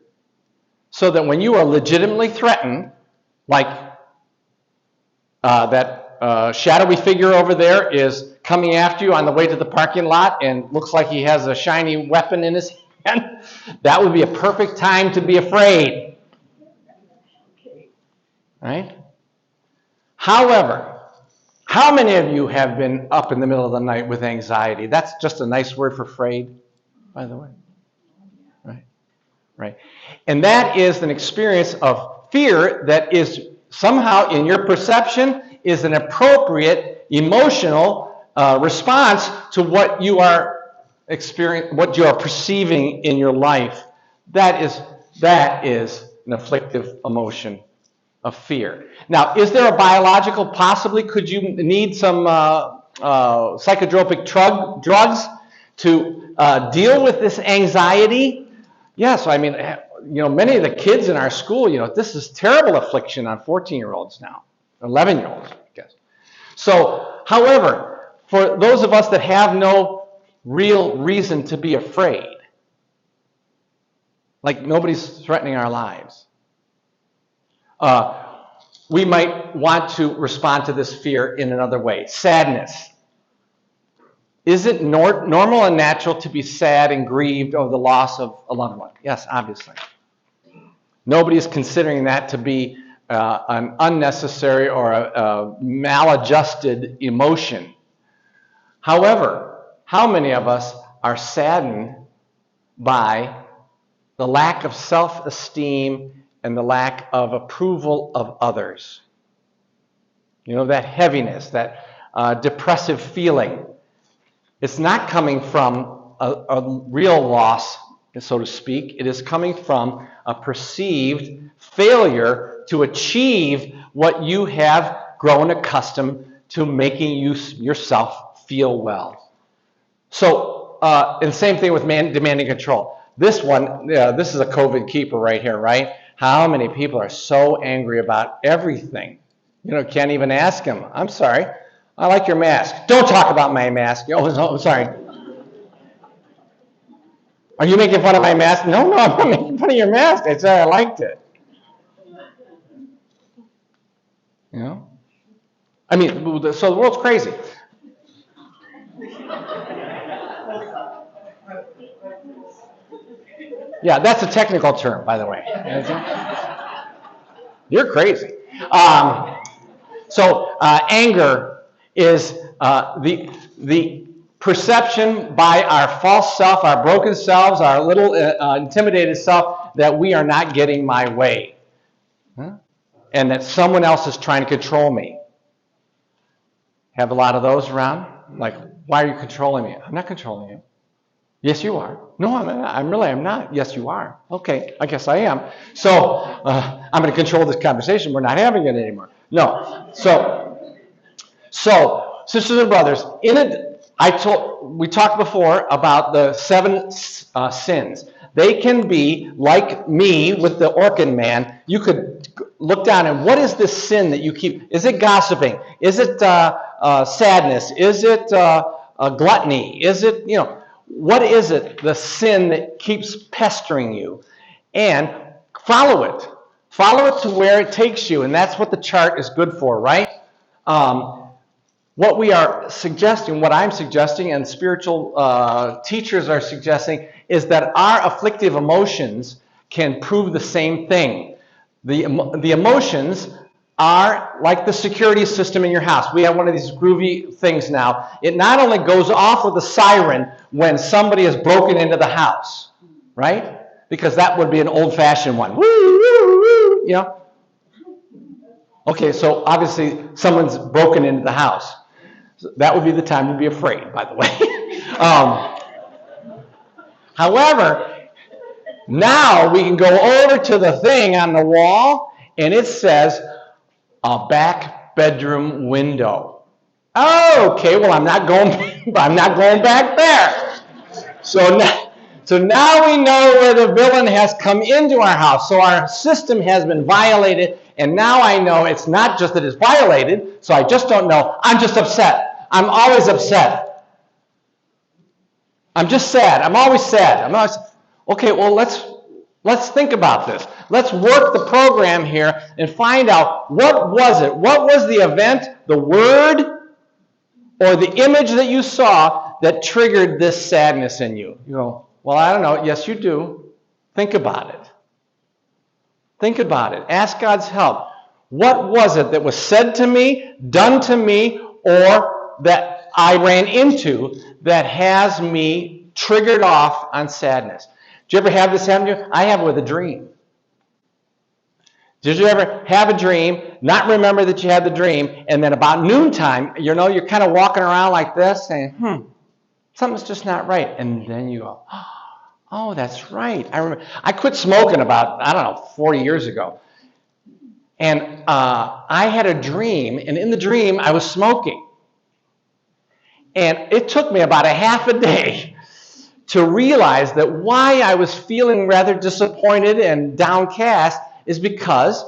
Speaker 1: So that when you are legitimately threatened, like that shadowy figure over there is coming after you on the way to the parking lot and looks like he has a shiny weapon in his hand, that would be a perfect time to be afraid. Right? However, how many of you have been up in the middle of the night with anxiety? That's just a nice word for afraid, by the way. Right? And that is an experience of fear that is somehow, in your perception, is an appropriate emotional response to what you are what you are perceiving in your life. That is an afflictive emotion. of fear. Now, is there a biological, possibly, could you need some psychotropic drugs to deal with this anxiety? Yes, I mean, many of the kids in our school, this is terrible affliction on 14-year-olds now, 11-year-olds, I guess. So, however, for those of us that have no real reason to be afraid, like nobody's threatening our lives, we might want to respond to this fear in another way. Sadness. Is it normal and natural to be sad and grieved over the loss of a loved one? Yes, obviously. Nobody is considering that to be an unnecessary or a maladjusted emotion. However, how many of us are saddened by the lack of self-esteem and the lack of approval of others? That heaviness, that depressive feeling. It's not coming from a real loss, so to speak. It is coming from a perceived failure to achieve what you have grown accustomed to making yourself feel well. So, and same thing with demanding control. This one, this is a COVID keeper right here, right? How many people are so angry about everything? Can't even ask him. I'm sorry. I like your mask. Don't talk about my mask. Oh, I'm sorry. Are you making fun of my mask? No, I'm not making fun of your mask. I said I liked it. I mean, so the world's crazy. Yeah, that's a technical term, by the way. You're crazy. So anger is the perception by our false self, our broken selves, our little intimidated self that we are not getting my way. And that someone else is trying to control me. Have a lot of those around? Like, why are you controlling me? I'm not controlling you. Yes, you are. No, I'm not. Yes, you are. Okay, I guess I am. So, I'm going to control this conversation. We're not having it anymore. No. So, sisters and brothers, we talked before about the 7 sins. They can be like me with the Orkin man. You could look down and what is this sin that you keep? Is it gossiping? Is it sadness? Is it gluttony? Is it, what is it, the sin that keeps pestering you? And follow it. Follow it to where it takes you, and that's what the chart is good for, right? What we are suggesting, what I'm suggesting, and spiritual teachers are suggesting, is that our afflictive emotions can prove the same thing. The emotions are like the security system in your house. We have one of these groovy things now. It not only goes off with a siren when somebody has broken into the house, right? Because that would be an old-fashioned one. Woo, woo, woo, Okay, so obviously someone's broken into the house. So that would be the time to be afraid, by the way. However, now we can go over to the thing on the wall, and it says, a back bedroom window. Okay, well, I'm not going back there. So now we know where the villain has come into our house. So our system has been violated, and now I know it's not just that it's violated, so I just don't know. I'm just upset. I'm always upset. I'm just sad. I'm always sad. Okay, well, let's think about this. Let's work the program here and find out what was it? What was the event, the word, or the image that you saw that triggered this sadness in you? You go, well, I don't know. Yes, you do. Think about it. Think about it. Ask God's help. What was it that was said to me, done to me, or that I ran into that has me triggered off on sadness? Did you ever have this happen to you? I have it with a dream. Did you ever have a dream, not remember that you had the dream, and then about noontime, you're kind of walking around like this saying, something's just not right. And then you go, oh, that's right. I remember. I quit smoking about, 40 years ago. And I had a dream, and in the dream, I was smoking. And it took me about a half a day to realize that why I was feeling rather disappointed and downcast is because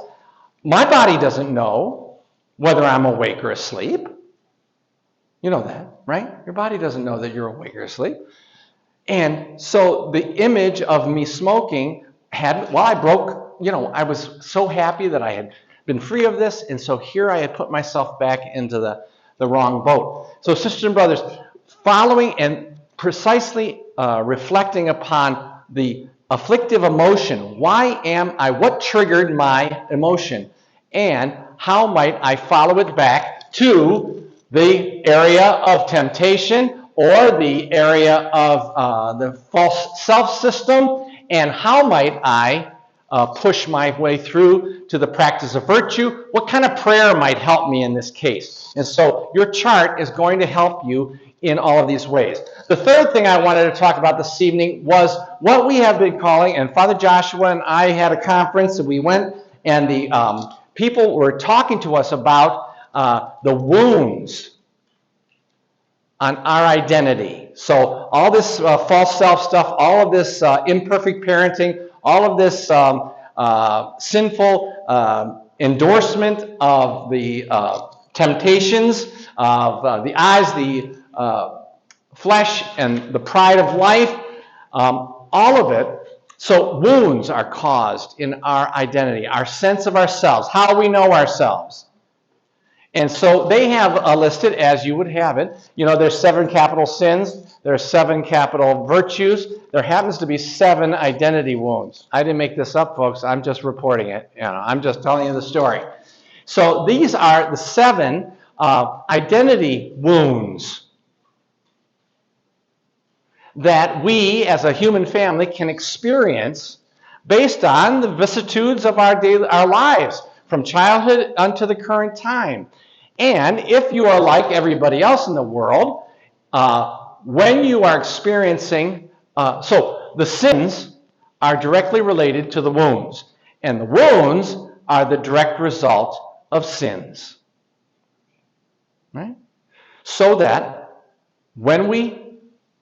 Speaker 1: my body doesn't know whether I'm awake or asleep. You know that, right? Your body doesn't know that you're awake or asleep. And so the image of me smoking I was so happy that I had been free of this, and so here I had put myself back into the wrong boat. So sisters and brothers, following and precisely reflecting upon the afflictive emotion, what triggered my emotion, and how might I follow it back to the area of temptation or the area of the false self-system, and how might I push my way through to the practice of virtue? What kind of prayer might help me in this case? And so your chart is going to help you in all of these ways. The third thing I wanted to talk about this evening was what we have been calling, and Father Joshua and I had a conference, and we went, and the people were talking to us about the wounds on our identity. So all this false self stuff, all of this imperfect parenting, all of this sinful endorsement of the temptations of the eyes, the flesh, and the pride of life, all of it. So wounds are caused in our identity, our sense of ourselves, how we know ourselves. And so they have listed, as you would have it, there's 7 capital sins, there's 7 capital virtues, there happens to be 7 identity wounds. I didn't make this up, folks, I'm just reporting it. I'm just telling you the story. So these are the 7 identity wounds that we as a human family can experience based on the vicissitudes of our lives, from childhood unto the current time. And if you are like everybody else in the world, when you are experiencing, so the sins are directly related to the wounds, and the wounds are the direct result of sins. Right? So that when we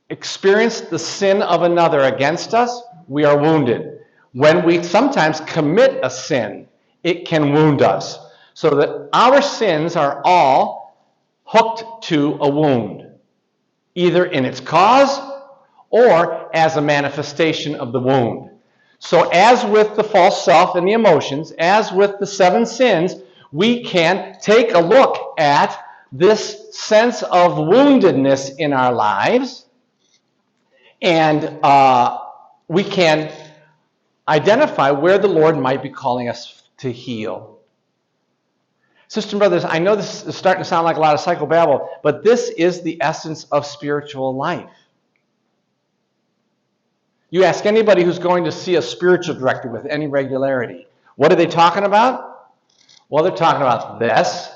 Speaker 1: experience the sin of another against us, we are wounded. When we sometimes commit a sin, it can wound us. So that our sins are all hooked to a wound, either in its cause or as a manifestation of the wound. So as with the false self and the emotions, as with the 7 sins, we can take a look at this sense of woundedness in our lives, and we can identify where the Lord might be calling us to heal. Sisters and brothers, I know this is starting to sound like a lot of psychobabble, but this is the essence of spiritual life. You ask anybody who's going to see a spiritual director with any regularity, what are they talking about? Well, they're talking about this,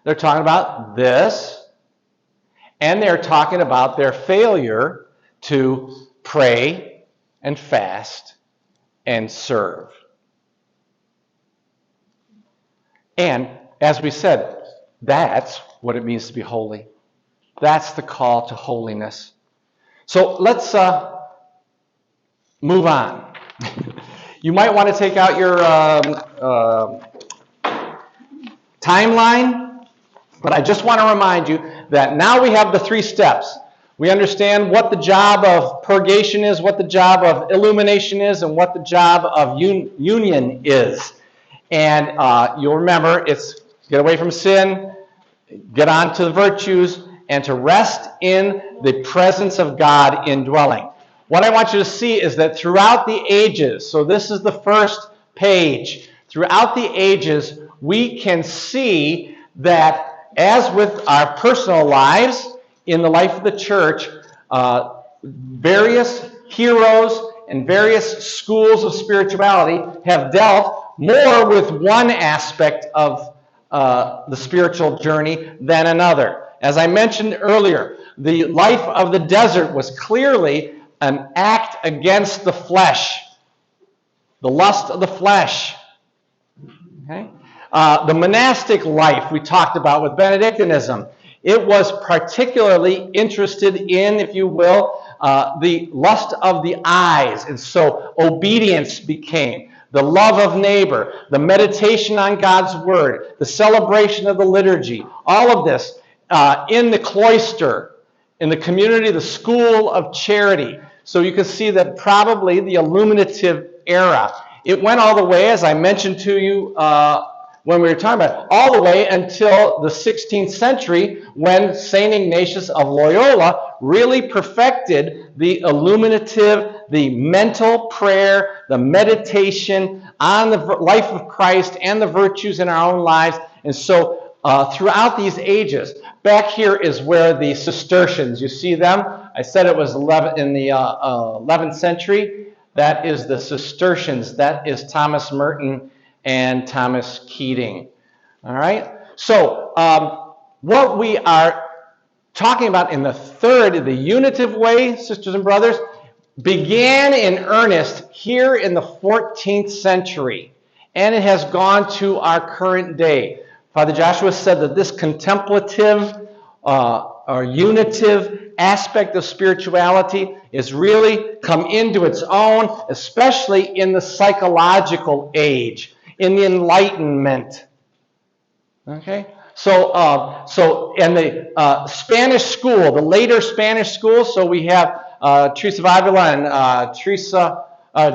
Speaker 1: they're talking about this, and they're talking about their failure to pray and fast and serve. And as we said, that's what it means to be holy. That's the call to holiness. So let's move on. You might want to take out your timeline, but I just want to remind you that now we have the 3 steps. We understand what the job of purgation is, what the job of illumination is, and what the job of union is. And you'll remember, it's get away from sin, get on to the virtues, and to rest in the presence of God indwelling. What I want you to see is that throughout the ages, so this is the first page, throughout the ages, we can see that as with our personal lives, in the life of the church, various heroes and various schools of spirituality have dealt more with one aspect of the spiritual journey than another. As I mentioned earlier, the life of the desert was clearly an act against the flesh, the lust of the flesh. Okay? The monastic life we talked about with Benedictinism. It was particularly interested in, if you will, the lust of the eyes. And so obedience became the love of neighbor, the meditation on God's word, the celebration of the liturgy, all of this in the cloister, in the community, the school of charity. So you can see that probably the illuminative era. It went all the way, as I mentioned to you when we were talking about it, all the way until the 16th century when St. Ignatius of Loyola really perfected the illuminative, the mental prayer, the meditation on the life of Christ and the virtues in our own lives. And so throughout these ages, back here is where the Cistercians, you see them? I said it was in the 11th century. That is the Cistercians. That is Thomas Merton and Thomas Keating. All right? So what we are talking about in the third, the unitive way, sisters and brothers, began in earnest here in the 14th century, and it has gone to our current day. Father Joshua said that this contemplative or unitive aspect of spirituality is really come into its own, especially in the psychological age, in the Enlightenment. Okay? So and the Spanish school, the later Spanish school, so we have Teresa of Avila and Teresa,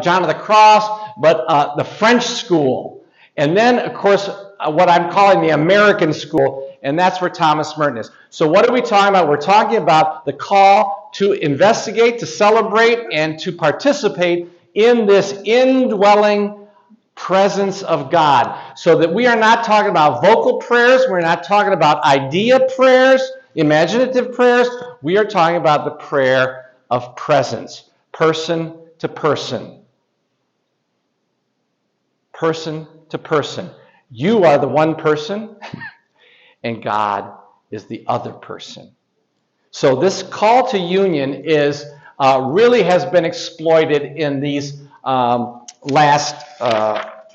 Speaker 1: John of the Cross, but the French school. And then, of course, what I'm calling the American school, and that's where Thomas Merton is. So what are we talking about? We're talking about the call to investigate, to celebrate, and to participate in this indwelling presence of God. So that we are not talking about vocal prayers, we're not talking about idea prayers, imaginative prayers, we are talking about the prayer of presence, person to person. Person to person. You are the one person, and God is the other person. So this call to union is really has been exploited in these last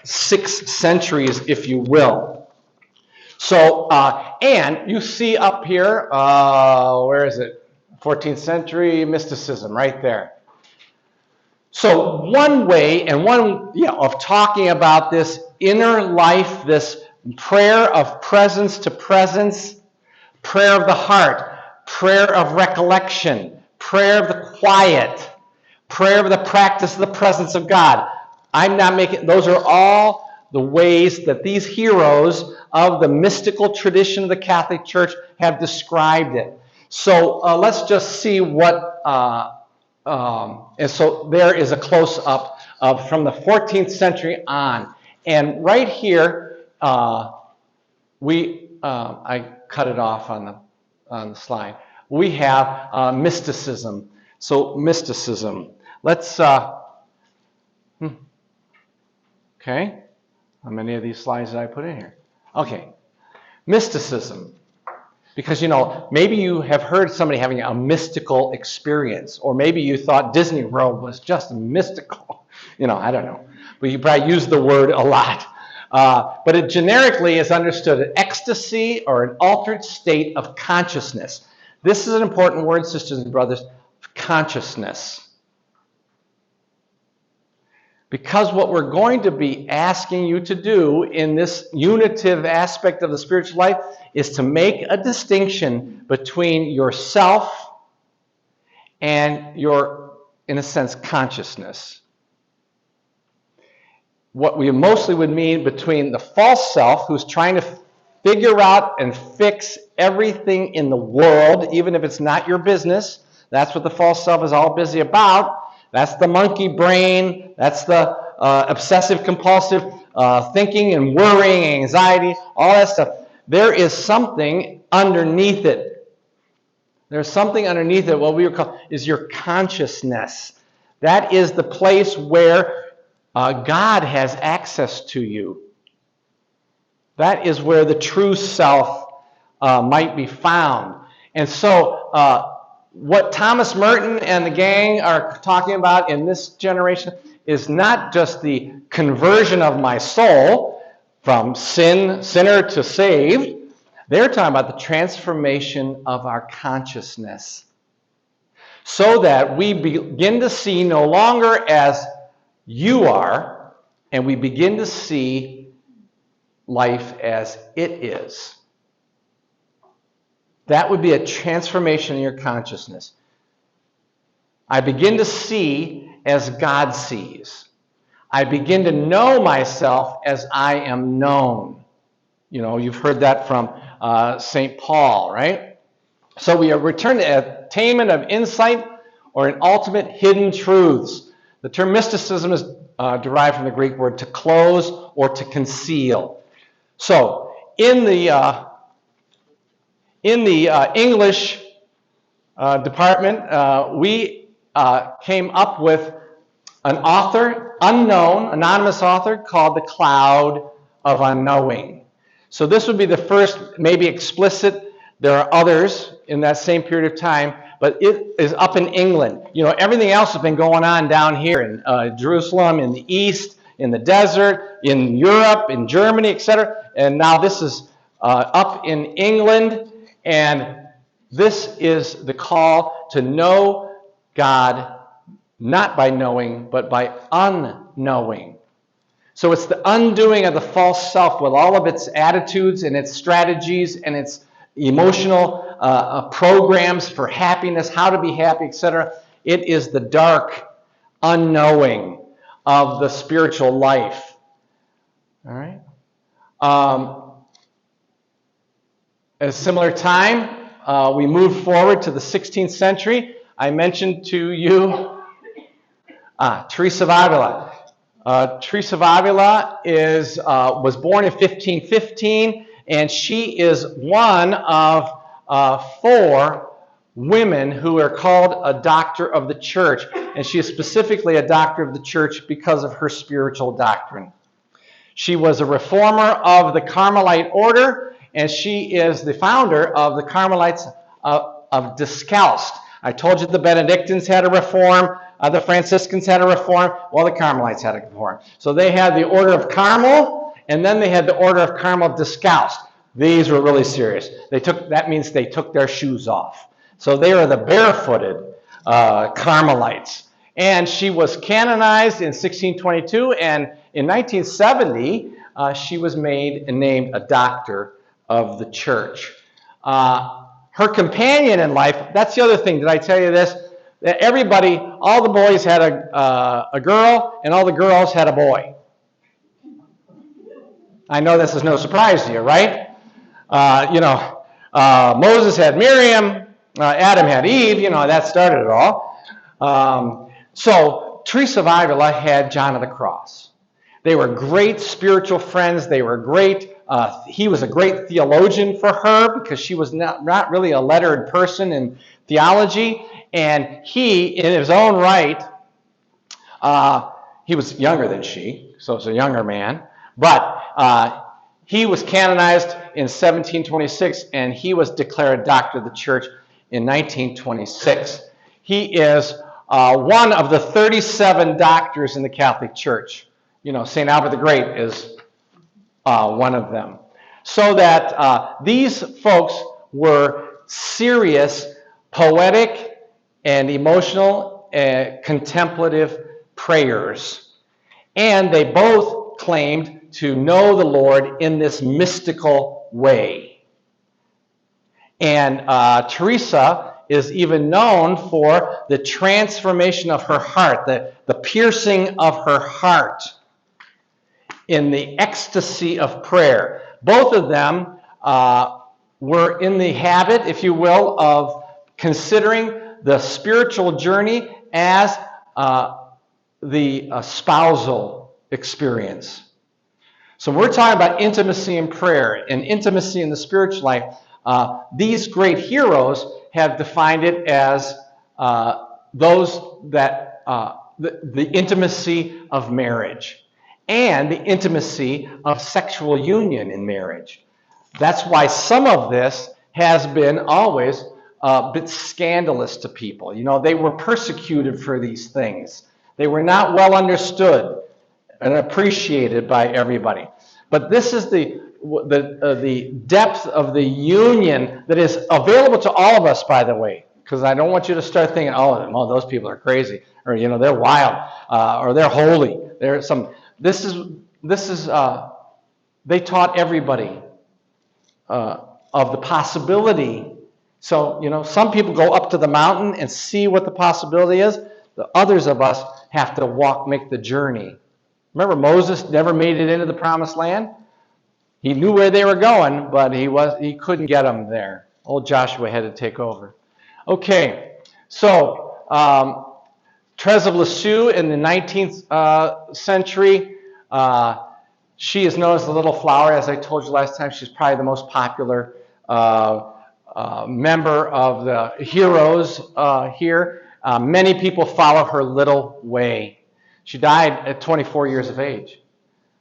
Speaker 1: 6 centuries, if you will. So, and you see up here, where is it? 14th century mysticism, right there. So one way and one of talking about this inner life, this prayer of presence to presence, prayer of the heart, prayer of recollection, prayer of the quiet, prayer of the practice of the presence of God. Those are all the ways that these heroes of the mystical tradition of the Catholic Church have described it. So let's just see what, and so there is a close-up from the 14th century on. And right here, I cut it off on the slide. We have mysticism. So mysticism. Let's, okay. How many of these slides did I put in here? Okay. Mysticism. Because, maybe you have heard somebody having a mystical experience, or maybe you thought Disney World was just mystical. I don't know. But you probably use the word a lot. But it generically is understood as ecstasy or an altered state of consciousness. This is an important word, sisters and brothers, consciousness. Because what we're going to be asking you to do in this unitive aspect of the spiritual life is to make a distinction between yourself and your, in a sense, consciousness. What we mostly would mean between the false self, who's trying to figure out and fix everything in the world, even if it's not your business. That's what the false self is all busy about. That's the monkey brain. That's the obsessive-compulsive thinking and worrying, anxiety, all that stuff. There is something underneath it. There's something underneath it, what we would call is your consciousness. That is the place where God has access to you. That is where the true self might be found. And so what Thomas Merton and the gang are talking about in this generation is not just the conversion of my soul from sinner to saved. They're talking about the transformation of our consciousness, so that we begin to see no longer as you are, and we begin to see life as it is. That would be a transformation in your consciousness. I begin to see as God sees. I begin to know myself as I am known. You know, you've heard that from St. Paul, right? So we are returned to attainment of insight or an ultimate hidden truths. The term mysticism is derived from the Greek word to close or to conceal. So in the English department, we came up with an author, unknown, anonymous author, called The Cloud of Unknowing. So this would be the first, maybe explicit. There are others in that same period of time, but it is up in England. You know, everything else has been going on down here in Jerusalem, in the East, in the desert, in Europe, in Germany, etc. And now this is up in England, and this is the call to know God, not by knowing, but by unknowing. So it's the undoing of the false self with all of its attitudes and its strategies and its emotional programs for happiness, how to be happy, etc. It is the dark unknowing of the spiritual life. All right? At a similar time, we move forward to the 16th century. I mentioned to you Teresa of Avila. Teresa of Avila was born in 1515, and she is one of 4 women who are called a doctor of the church. And she is specifically a doctor of the church because of her spiritual doctrine. She was a reformer of the Carmelite order, and she is the founder of the Carmelites of Discalced. I told you the Benedictines had a reform, the Franciscans had a reform, well, the Carmelites had a reform. So they had the Order of Carmel, and then they had the Order of Carmel Discalced. These were really serious. That means they took their shoes off. So they are the barefooted Carmelites. And she was canonized in 1622, and in 1970, she was made and named a doctor of the church. Her companion in life, that's the other thing. Did I tell you this? That everybody, all the boys had a girl, and all the girls had a boy. I know this is no surprise to you, right? Moses had Miriam, Adam had Eve, that started it all. So Teresa of Avila had John of the Cross. They were great spiritual friends. They were great. He was a great theologian for her because she was not really a lettered person in theology. And he, in his own right, he was younger than she, so it's a younger man. But he was canonized in 1726, and he was declared doctor of the church in 1926. He is one of the 37 doctors in the Catholic Church. St. Albert the Great is one of them. So that these folks were serious, poetic, and emotional, contemplative prayers. And they both claimed to know the Lord in this mystical way. And Teresa is even known for the transformation of her heart, the piercing of her heart in the ecstasy of prayer. Both of them were in the habit, if you will, of considering the spiritual journey as the spousal experience. So we're talking about intimacy in prayer and intimacy in the spiritual life. These great heroes have defined it as those that the intimacy of marriage and the intimacy of sexual union in marriage. That's why some of this has been always a bit scandalous to people. They were persecuted for these things. They were not well understood and appreciated by everybody. But this is the depth of the union that is available to all of us, by the way, because I don't want you to start thinking, oh, those people are crazy, or they're wild, or they're holy. This is they taught everybody of the possibility. So some people go up to the mountain and see what the possibility is. The others of us have to make the journey. Remember, Moses never made it into the promised land. He knew where they were going, but he couldn't get them there. Old Joshua had to take over. Okay, so Therese of Lisieux in the 19th century. She is known as the Little Flower. As I told you last time, she's probably the most popular member of the heroes here. Many people follow her little way. She died at 24 years of age.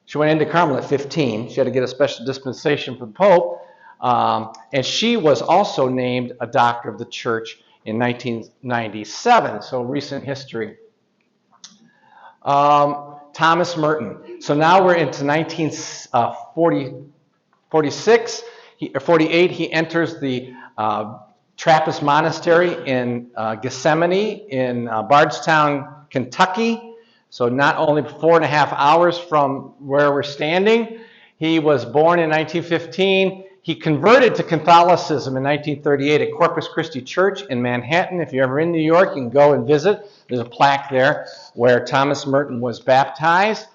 Speaker 1: She went into Carmel at 15. She had to get a special dispensation from the Pope. And she was also named a doctor of the church in 1997, so recent history. Thomas Merton. So now we're into 1946, 48. He enters the Trappist Monastery in Gethsemane in Bardstown, Kentucky. So not only 4.5 hours from where we're standing. He was born in 1915. He converted to Catholicism in 1938 at Corpus Christi Church in Manhattan. If you're ever in New York, you can go and visit. There's a plaque there where Thomas Merton was baptized.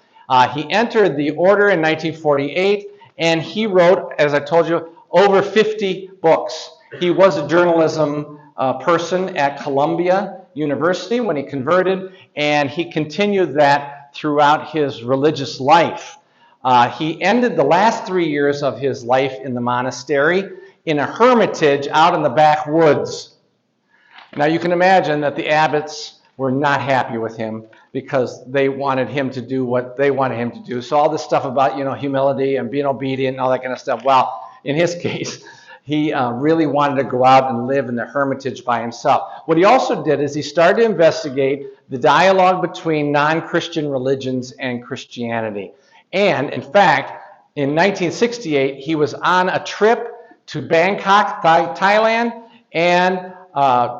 Speaker 1: He entered the order in 1948, and he wrote, as I told you, over 50 books. He was a journalism person at Columbia University when he converted, and he continued that throughout his religious life. He ended the last 3 years of his life in the monastery in a hermitage out in the backwoods. Now you can imagine that the abbots were not happy with him because they wanted him to do what they wanted him to do. So all this stuff about humility and being obedient and all that kind of stuff, well, in his case, he really wanted to go out and live in the hermitage by himself. What he also did is he started to investigate the dialogue between non-Christian religions and Christianity. And, in fact, in 1968, he was on a trip to Bangkok, Thailand, and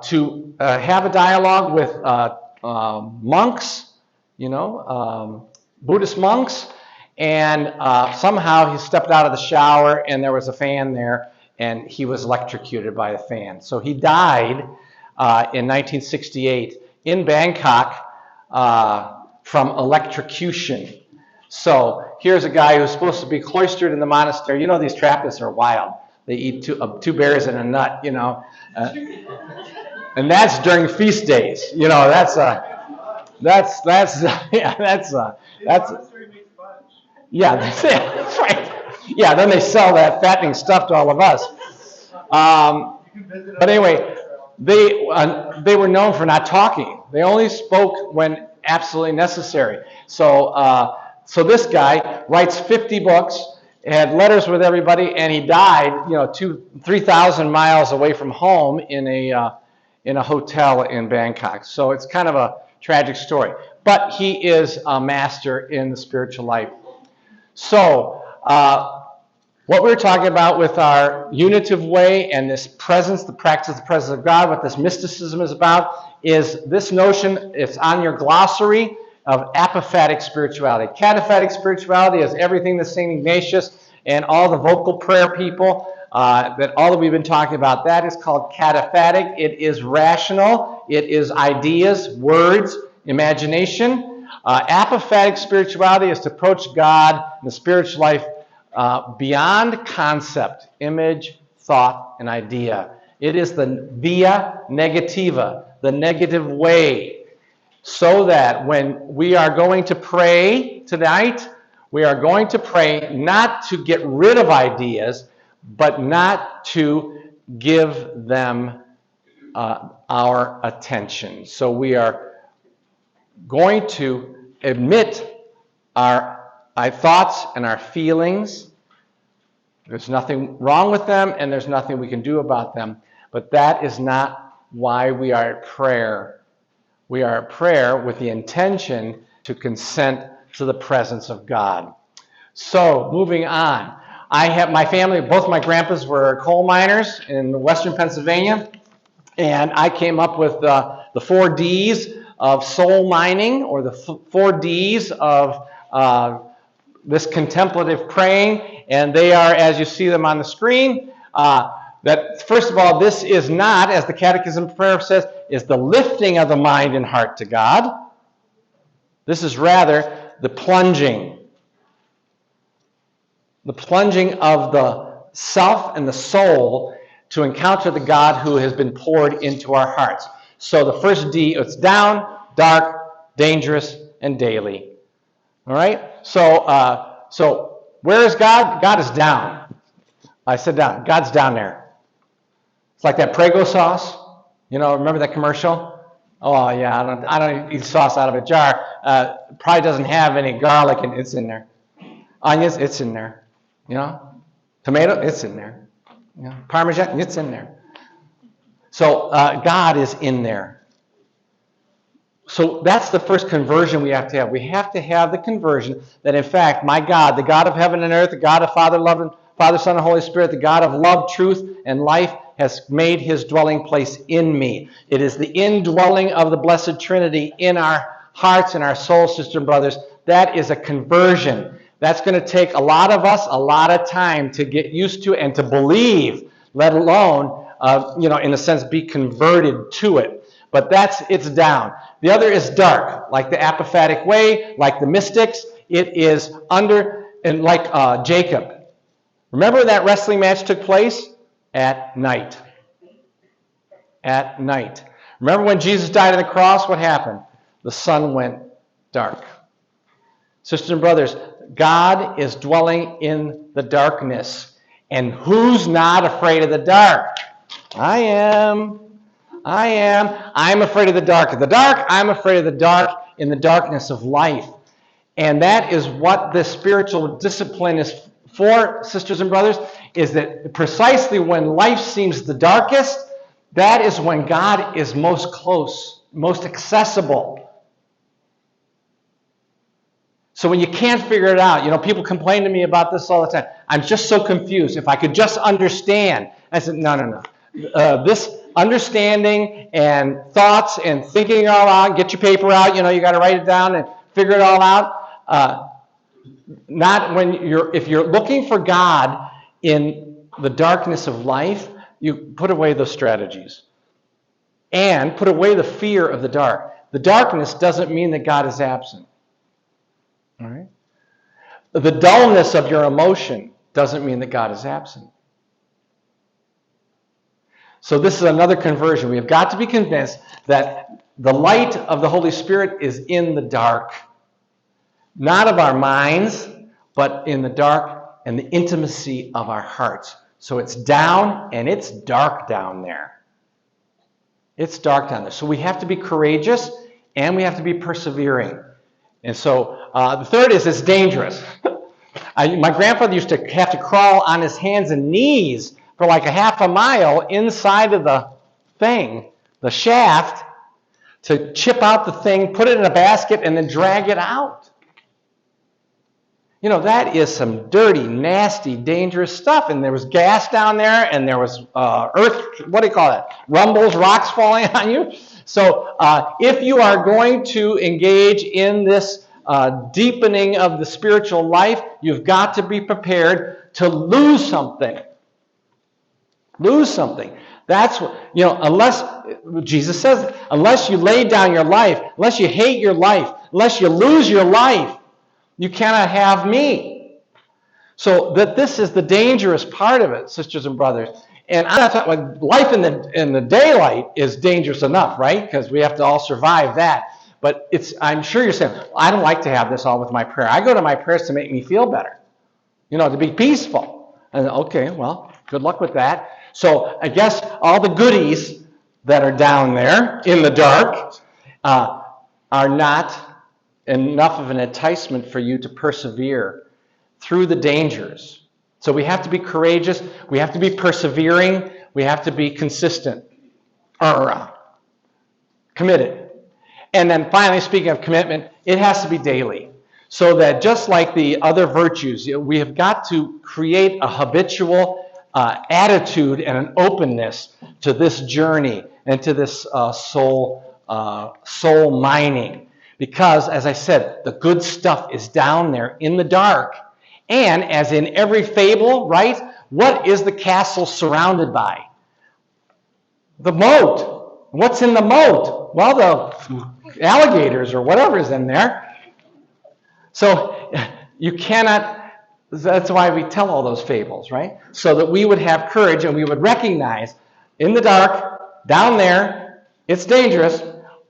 Speaker 1: to have a dialogue with monks, Buddhist monks. And somehow he stepped out of the shower, and there was a fan there, and he was electrocuted by the fan. So he died in 1968 in Bangkok from electrocution. So here's a guy who's supposed to be cloistered in the monastery. These Trappists are wild. They eat two bears and a nut, and that's during feast days. That's yeah, that's it. That's right. Yeah, then they sell that fattening stuff to all of us. But anyway, they were known for not talking. They only spoke when absolutely necessary. So this guy writes 50 books, had letters with everybody, and he died, 3,000 miles away from home in a hotel in Bangkok. So it's kind of a tragic story. But he is a master in the spiritual life. So what we're talking about with our unitive way and this presence, the practice of the presence of God, what this mysticism is about, is this notion, it's on your glossary, of apophatic spirituality. Cataphatic spirituality is everything that St. Ignatius and all the vocal prayer people, all that we've been talking about, that is called cataphatic. It is rational. It is ideas, words, imagination. Apophatic spirituality is to approach God and the spiritual life beyond concept, image, thought, and idea. It is the via negativa, the negative way. So that when we are going to pray tonight, we are going to pray not to get rid of ideas, but not to give them our attention. So we are going to admit our thoughts and our feelings. There's nothing wrong with them, and there's nothing we can do about them. But that is not why we are at prayer. We are at prayer with the intention to consent to the presence of God. So, moving on. I have my family, both my grandpas were coal miners in western Pennsylvania, and I came up with the 4 Ds of soul mining, or the 4 Ds of this contemplative praying, and they are, as you see them on the screen, that first of all, this is not, as the Catechism of Prayer says, is the lifting of the mind and heart to God. This is rather the plunging of the self and the soul to encounter the God who has been poured into our hearts. So the first D, it's down, dark, dangerous, and daily. All right? So where is God? God is down. I said down. God's down there. It's like that Prego sauce. You know, remember that commercial? Oh, yeah, I don't eat sauce out of a jar. Probably doesn't have any garlic, and it's in there. Onions, it's in there. You know? Tomato, it's in there. You know? Parmesan, it's in there. So God is in there. So that's the first conversion we have to have. We have to have the conversion that, in fact, my God, the God of heaven and earth, the God of Father, Son, and Holy Spirit, the God of love, truth, and life, has made his dwelling place in me. It is the indwelling of the Blessed Trinity in our hearts and our souls, sisters and brothers. That is a conversion. That's going to take a lot of us a lot of time to get used to and to believe, let alone, in a sense, be converted to it. But it's down. The other is dark, like the apophatic way, like the mystics. It is under, and like Jacob. Remember that wrestling match took place? At night. At night. Remember when Jesus died on the cross? What happened? The sun went dark. Sisters and brothers, God is dwelling in the darkness. And who's not afraid of the dark? I am. I'm afraid of the dark. I'm afraid of the dark in the darkness of life. And that is what this spiritual discipline is for, sisters and brothers, is that precisely when life seems the darkest, that is when God is most close, most accessible. So when you can't figure it out, people complain to me about this all the time. I'm just so confused. If I could just understand. I said, no. This understanding and thoughts and thinking it all out, get your paper out, you got to write it down and figure it all out. Not when if you're looking for God in the darkness of life, you put away those strategies. And put away the fear of the dark. The darkness doesn't mean that God is absent. All right? The dullness of your emotion doesn't mean that God is absent. So this is another conversion. We have got to be convinced that the light of the Holy Spirit is in the dark. Not of our minds, but in the dark and the intimacy of our hearts. So it's down and it's dark down there. It's dark down there. So we have to be courageous and we have to be persevering. And so the third is it's dangerous. My grandfather used to have to crawl on his hands and knees for like a half a mile inside of the thing, the shaft, to chip out the thing, put it in a basket, and then drag it out. That is some dirty, nasty, dangerous stuff. And there was gas down there, and there was earth, what do you call it? Rumbles, rocks falling on you. So if you are going to engage in this deepening of the spiritual life, you've got to be prepared to lose something. Lose something. That's what, unless, Jesus says, unless you lay down your life, unless you hate your life, unless you lose your life, you cannot have me. So that this is the dangerous part of it, sisters and brothers. And I'm not talking, life in the daylight is dangerous enough, right? Because we have to all survive that. But I'm sure you're saying, I don't like to have this all with my prayer. I go to my prayers to make me feel better, to be peaceful. And okay, well, good luck with that. So I guess all the goodies that are down there in the dark are not enough of an enticement for you to persevere through the dangers. So we have to be courageous. We have to be persevering. We have to be consistent or committed. And then finally, speaking of commitment, it has to be daily. So that just like the other virtues, we have got to create a habitual attitude and an openness to this journey and to this soul mining. Because, as I said, the good stuff is down there in the dark. And as in every fable, right, what is the castle surrounded by? The moat. What's in the moat? Well, the alligators or whatever is in there. So you cannot, that's why we tell all those fables, right? So that we would have courage and we would recognize in the dark, down there, it's dangerous,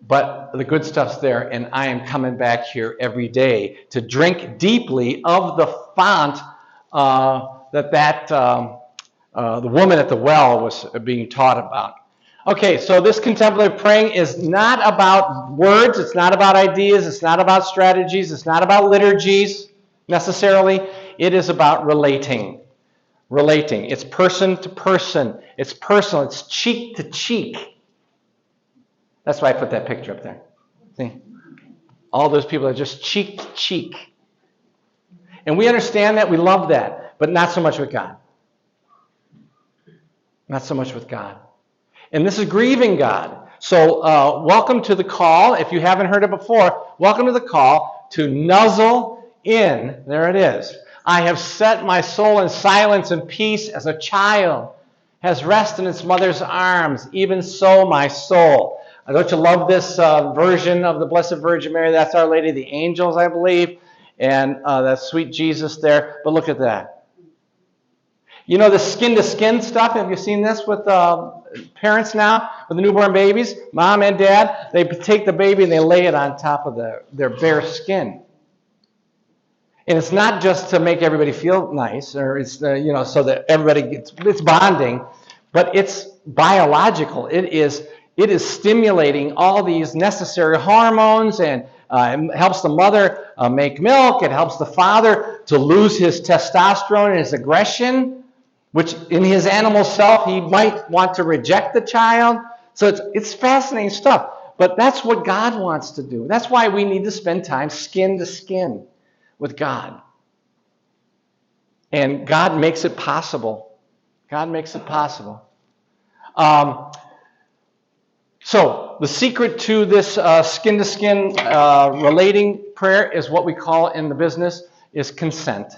Speaker 1: but the good stuff's there, and I am coming back here every day to drink deeply of the font the woman at the well was being taught about. Okay, so this contemplative praying is not about words, it's not about ideas, it's not about strategies, it's not about liturgies necessarily. It is about relating. Relating. It's person to person. It's personal. It's cheek to cheek. That's why I put that picture up there. See? All those people are just cheek to cheek. And we understand that, we love that, but not so much with God. Not so much with God. And this is grieving God. So welcome to the call. If you haven't heard it before, welcome to the call to nuzzle in. There it is. I have set my soul in silence and peace as a child has rest in its mother's arms. Even so, my soul. Don't you love this version of the Blessed Virgin Mary? That's Our Lady of the Angels, I believe. And that sweet Jesus there. But look at that. You know the skin-to-skin stuff? Have you seen this with parents now? With the newborn babies? Mom and dad? They take the baby and they lay it on top of their bare skin. And it's not just to make everybody feel nice, or it's so that everybody it's bonding, but it's biological. It is stimulating all these necessary hormones, and it helps the mother make milk. It helps the father to lose his testosterone and his aggression, which in his animal self he might want to reject the child. So it's fascinating stuff. But that's what God wants to do. That's why we need to spend time skin to skin with God. And God makes it possible. God makes it possible. So the secret to this skin-to-skin relating prayer is what we call in the business is consent.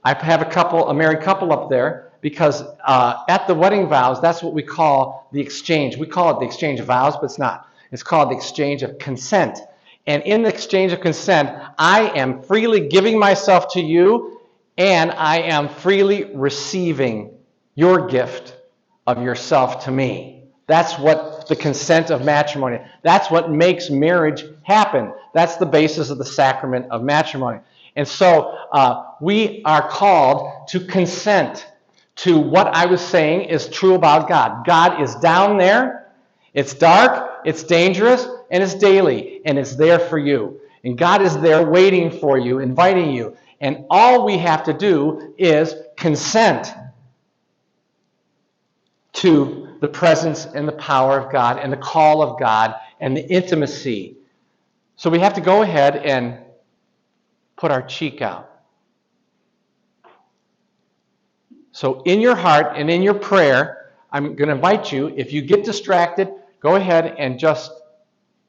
Speaker 1: I have a married couple up there because at the wedding vows, that's what we call the exchange. We call it the exchange of vows, but it's not. It's called the exchange of consent. And in the exchange of consent, I am freely giving myself to you, and I am freely receiving your gift of yourself to me. That's what the consent of matrimony, that's what makes marriage happen. That's the basis of the sacrament of matrimony. And so we are called to consent to what I was saying is true about God. God is down there. It's dark, it's dangerous, and it's daily, and it's there for you. And God is there waiting for you, inviting you. And all we have to do is consent to the presence and the power of God and the call of God and the intimacy. So we have to go ahead and put our cheek out. So in your heart and in your prayer, I'm going to invite you, if you get distracted, go ahead and just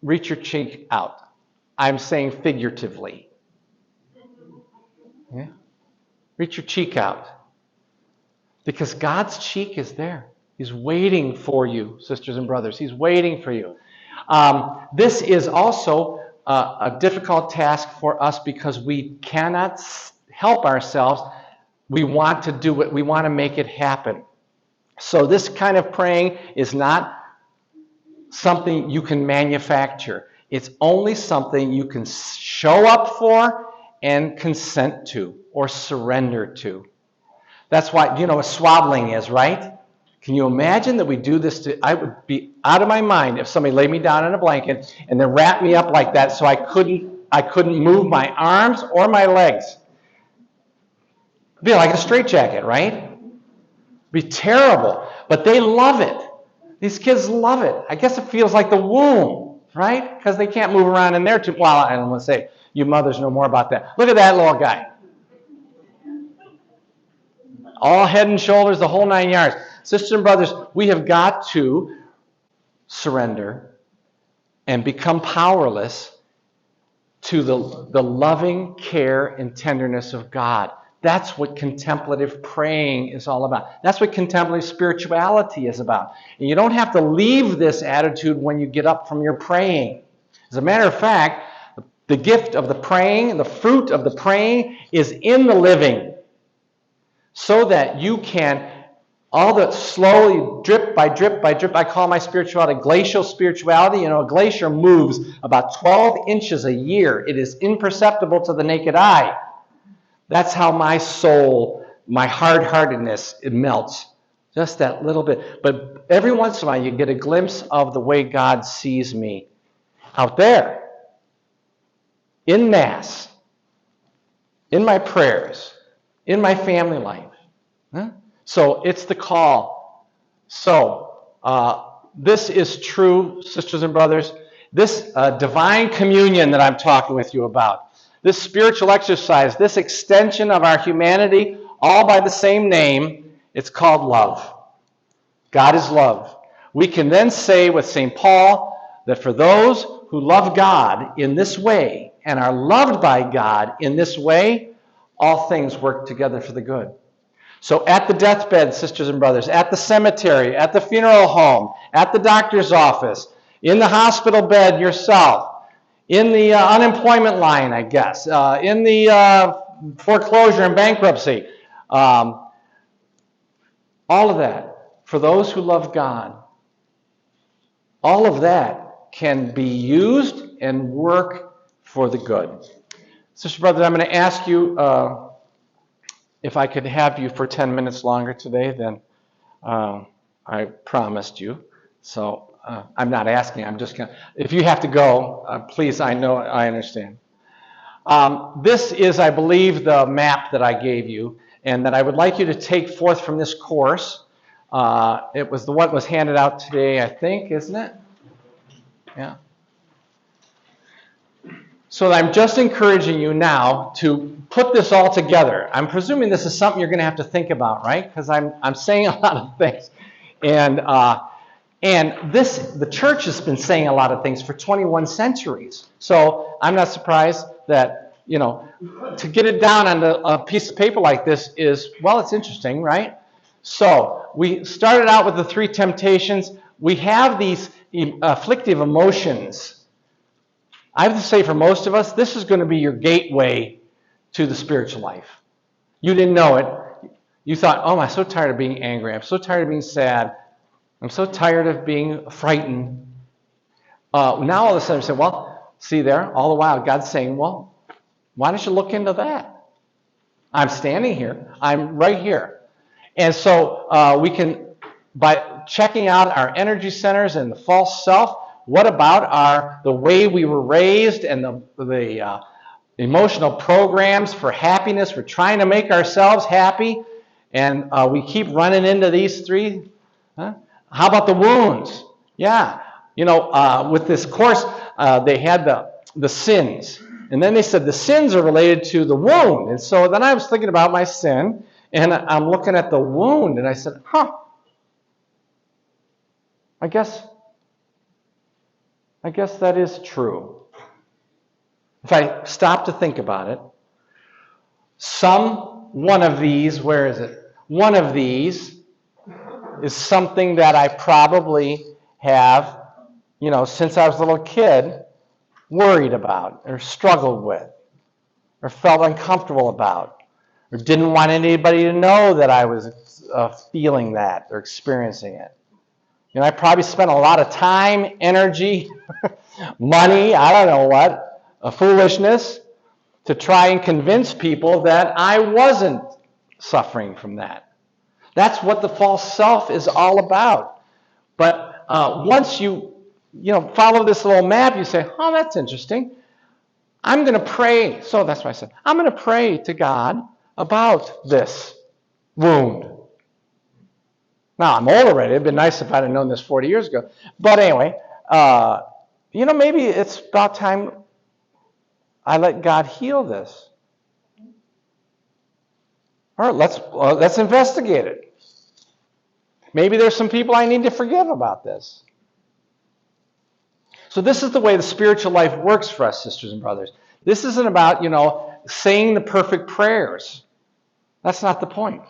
Speaker 1: reach your cheek out. I'm saying figuratively. Yeah? Reach your cheek out. Because God's cheek is there. He's waiting for you, sisters and brothers. He's waiting for you. This is also a difficult task for us because we cannot help ourselves. We want to do it. We want to make it happen. So this kind of praying is not something you can manufacture. It's only something you can show up for and consent to or surrender to. That's why, you know what swaddling is, right? Can you imagine that we do this I would be out of my mind if somebody laid me down in a blanket and then wrapped me up like that so I couldn't move my arms or my legs. It'd be like a straitjacket, right? It'd be terrible. But they love it. These kids love it. I guess it feels like the womb, right? Because they can't move around in there too well. I don't want to say You mothers know more about that. Look at that little guy. All head and shoulders, the whole 9 yards. Sisters and brothers, we have got to surrender and become powerless to the loving care and tenderness of God. That's what contemplative praying is all about. That's what contemplative spirituality is about. And you don't have to leave this attitude when you get up from your praying. As a matter of fact, the gift of the praying, the fruit of the praying is in the living, so that you can, all the slowly, drip by drip by drip, I call my spirituality glacial spirituality. You know, a glacier moves about 12 inches a year. It is imperceptible to the naked eye. That's how my soul, my hard-heartedness, it melts. Just that little bit. But every once in a while, you get a glimpse of the way God sees me out there, in Mass, in my prayers, in my family life. Huh? So it's the call. So this is true, sisters and brothers. This divine communion that I'm talking with you about, this spiritual exercise, this extension of our humanity, all by the same name, it's called love. God is love. We can then say with St. Paul that for those who love God in this way and are loved by God in this way, all things work together for the good. So at the deathbed, sisters and brothers, at the cemetery, at the funeral home, at the doctor's office, in the hospital bed yourself, in the unemployment line, I guess, in the foreclosure and bankruptcy, all of that, for those who love God, all of that can be used and work for the good. Sister, brothers, I'm going to ask you if I could have you for 10 minutes longer today than I promised you. So I'm not asking. I'm just going to, if you have to go, please, I know, I understand. This is, I believe, the map that I gave you and that I would like you to take forth from this course. It was the one that was handed out today, I think, isn't it? Yeah. So I'm just encouraging you now to put this all together. I'm presuming this is something you're going to have to think about, right? Because I'm saying a lot of things. And this, the church has been saying a lot of things for 21 centuries. So I'm not surprised that, you know, to get it down on a piece of paper like this is, well, it's interesting, right? So we started out with the 3 temptations. We have these afflictive emotions. I have to say, for most of us, this is going to be your gateway to the spiritual life. You didn't know it. You thought, oh, I'm so tired of being angry. I'm so tired of being sad. I'm so tired of being frightened. Now all of a sudden you say, well, see there, all the while God's saying, well, why don't you look into that? I'm standing here. I'm right here. And so we can, by checking out our energy centers and the false self, what about the way we were raised and the emotional programs for happiness? We're trying to make ourselves happy, and we keep running into these 3. Huh? How about the wounds? Yeah. You know, with this course, they had the sins. And then they said the sins are related to the wound. And so then I was thinking about my sin, and I'm looking at the wound, and I said, I guess that is true. If I stop to think about it, one of these, where is it? One of these is something that I probably have, you know, since I was a little kid, worried about or struggled with or felt uncomfortable about or didn't want anybody to know that I was feeling that or experiencing it. You know, I probably spent a lot of time, energy, money, I don't know what, foolishness, to try and convince people that I wasn't suffering from that. That's what the false self is all about. But once you follow this little map, you say, oh, that's interesting. I'm going to pray. So that's why I said, I'm going to pray to God about this wound. Now, I'm old already. It'd been nice if I'd have known this 40 years ago. But anyway, maybe it's about time I let God heal this. All right, let's investigate it. Maybe there's some people I need to forgive about this. So this is the way the spiritual life works for us, sisters and brothers. This isn't about, saying the perfect prayers. That's not the point.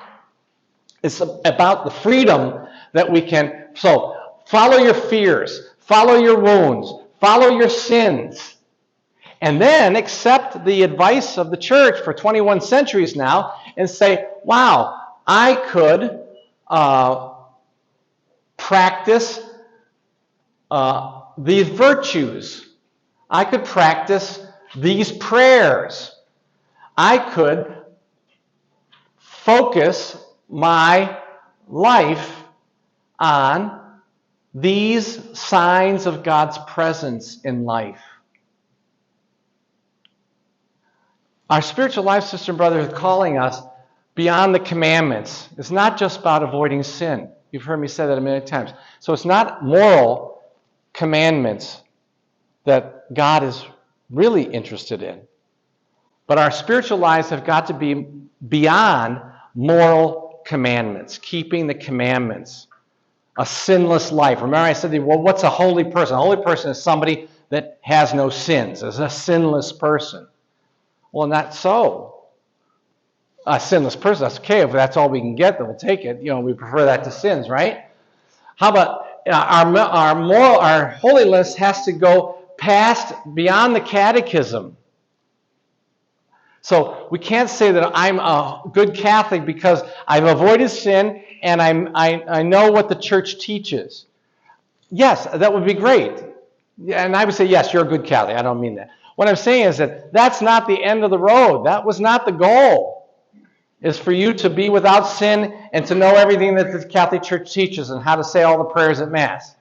Speaker 1: It's about the freedom that we can. So follow your fears, follow your wounds, follow your sins, and then accept the advice of the church for 21 centuries now and say, wow, I could practice these virtues. I could practice these prayers. I could focus my life on these signs of God's presence in life. Our spiritual life, sister and brother, is calling us beyond the commandments. It's not just about avoiding sin. You've heard me say that a million times. So it's not moral commandments that God is really interested in. But our spiritual lives have got to be beyond moral commandments, keeping the commandments, a sinless life. Remember I said, well, what's a holy person? A holy person is somebody that has no sins, is a sinless person. Well, not so. A sinless person, that's okay. If that's all we can get, then we'll take it. We prefer that to sins, right? How about our holiness has to go beyond the catechism. So we can't say that I'm a good Catholic because I've avoided sin and I know what the church teaches. Yes, that would be great. And I would say, yes, you're a good Catholic. I don't mean that. What I'm saying is that that's not the end of the road. That was not the goal. Is for you to be without sin and to know everything that the Catholic Church teaches and how to say all the prayers at Mass.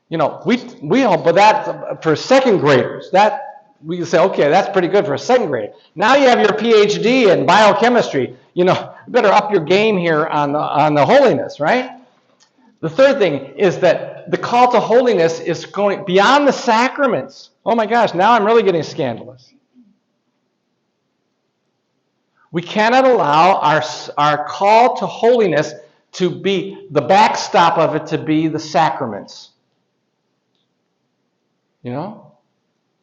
Speaker 1: We all, but that for second graders, that we can say, okay, that's pretty good for a second grader. Now you have your PhD in biochemistry. You better up your game here on the holiness, right? The third thing is that the call to holiness is going beyond the sacraments. Oh my gosh, now I'm really getting scandalous. We cannot allow our call to holiness to be the backstop of it to be the sacraments. Oh,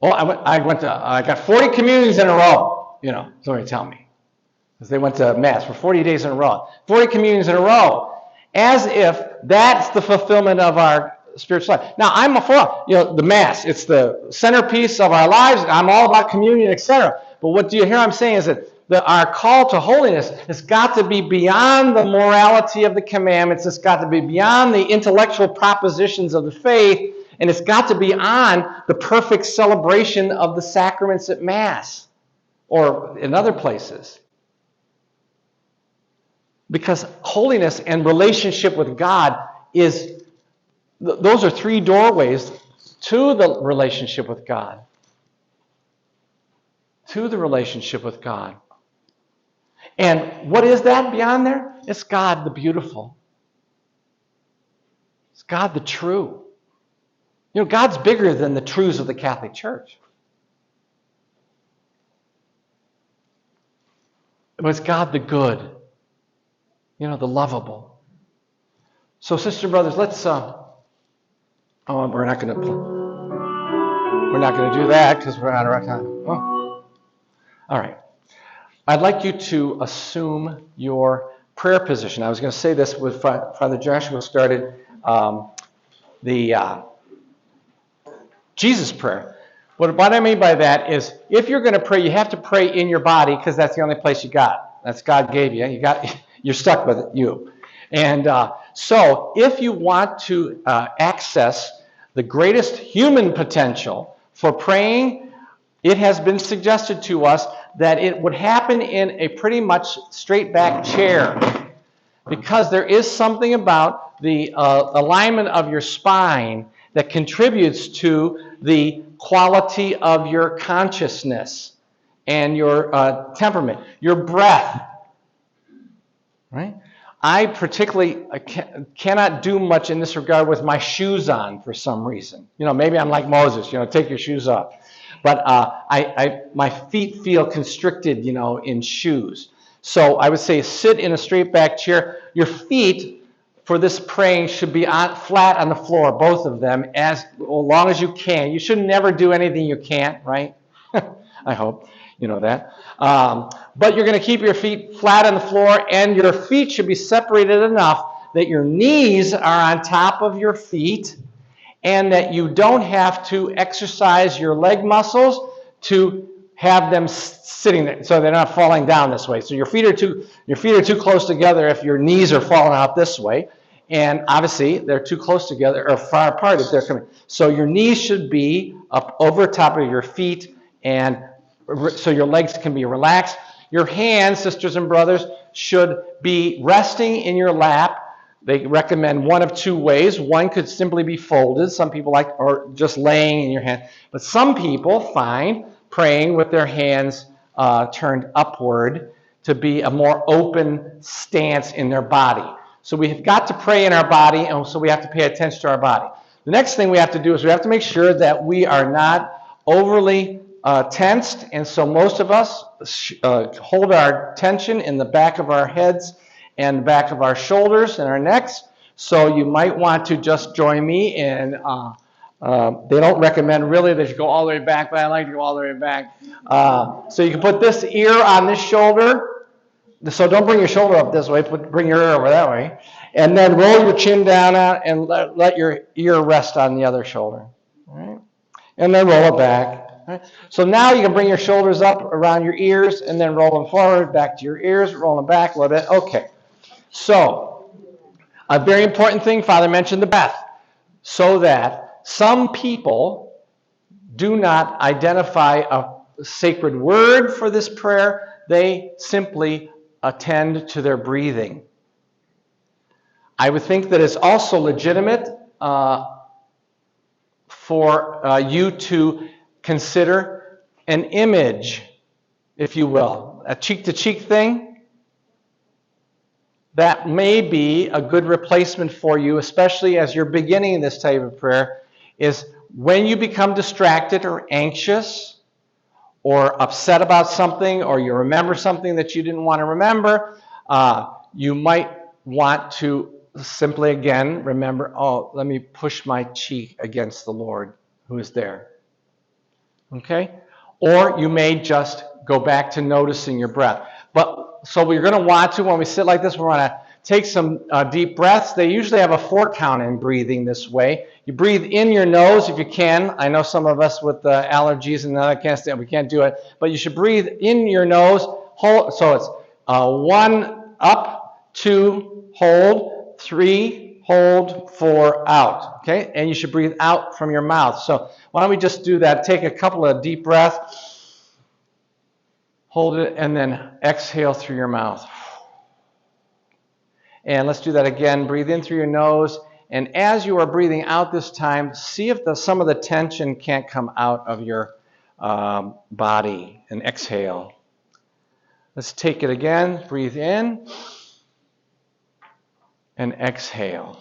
Speaker 1: I got 40 communions in a row. Somebody tell me, because they went to Mass for 40 days in a row. 40 communions in a row, as if that's the fulfillment of our spiritual life. Now, I'm for the Mass. It's the centerpiece of our lives. I'm all about communion, etc. But what you hear I'm saying is that our call to holiness has got to be beyond the morality of the commandments. It's got to be beyond the intellectual propositions of the faith. And it's got to be on the perfect celebration of the sacraments at Mass or in other places. Because holiness and relationship with God those are three doorways to the relationship with God. To the relationship with God. And what is that beyond there? It's God the beautiful. It's God the true. God's bigger than the truths of the Catholic Church. But it's God the good. The lovable. So, sister and brothers, let's we're not going to do that because we're out of time. Oh. All right. I'd like you to assume your prayer position. I was going to say this with Father Joshua started the Jesus prayer. What I mean by that is if you're going to pray, you have to pray in your body because that's the only place you got. That's God gave you. You're stuck with it, And so if you want to access the greatest human potential for praying, it has been suggested to us that it would happen in a pretty much straight back chair because there is something about the alignment of your spine that contributes to the quality of your consciousness and your temperament, your breath, right? I particularly cannot do much in this regard with my shoes on for some reason. Maybe I'm like Moses, take your shoes off. But my feet feel constricted, in shoes. So I would say sit in a straight back chair. Your feet for this praying should be flat on the floor, both of them, as long as you can. You should never do anything you can't, right? I hope you know that. But you're going to keep your feet flat on the floor, and your feet should be separated enough that your knees are on top of your feet, and that you don't have to exercise your leg muscles to have them sitting there, so they're not falling down this way. So your feet are too close together if your knees are falling out this way, and obviously they're too close together or far apart if they're coming. So your knees should be up over top of your feet, and so your legs can be relaxed. Your hands, sisters and brothers, should be resting in your lap. They recommend one of two ways. One could simply be folded. Some people like, or just laying in your hand. But some people find praying with their hands turned upward to be a more open stance in their body. So we've got to pray in our body, and so we have to pay attention to our body. The next thing we have to do is we have to make sure that we are not overly tensed, and so most of us hold our tension in the back of our heads and the back of our shoulders and our necks. So you might want to just join me in, they don't recommend really that you go all the way back, but I like to go all the way back. So you can put this ear on this shoulder. So don't bring your shoulder up this way, bring your ear over that way. And then roll your chin down and let your ear rest on the other shoulder. All right? And then roll it back. Right. So now you can bring your shoulders up around your ears and then roll them forward, back to your ears, roll them back a little bit. Okay. So a very important thing, Father mentioned the breath, so that some people do not identify a sacred word for this prayer. They simply attend to their breathing. I would think that it's also legitimate for you to consider an image, if you will, a cheek-to-cheek thing. That may be a good replacement for you, especially as you're beginning this type of prayer, is when you become distracted or anxious or upset about something, or you remember something that you didn't want to remember, you might want to simply again remember, oh, let me push my cheek against the Lord who is there. Okay? Or you may just go back to noticing your breath. But so we're going to want to, when we sit like this, we're going to take some deep breaths. They usually have a 4 count in breathing this way. You breathe in your nose if you can. I know some of us with allergies and that can't stand, we can't do it. But you should breathe in your nose. Hold, so it's 1 up, 2 hold, 3 hold, 4 out. Okay? And you should breathe out from your mouth. So why don't we just do that? Take a couple of deep breaths. Hold it, and then exhale through your mouth. And let's do that again. Breathe in through your nose. And as you are breathing out this time, see if some of the tension can't come out of your body. And exhale. Let's take it again. Breathe in. And exhale.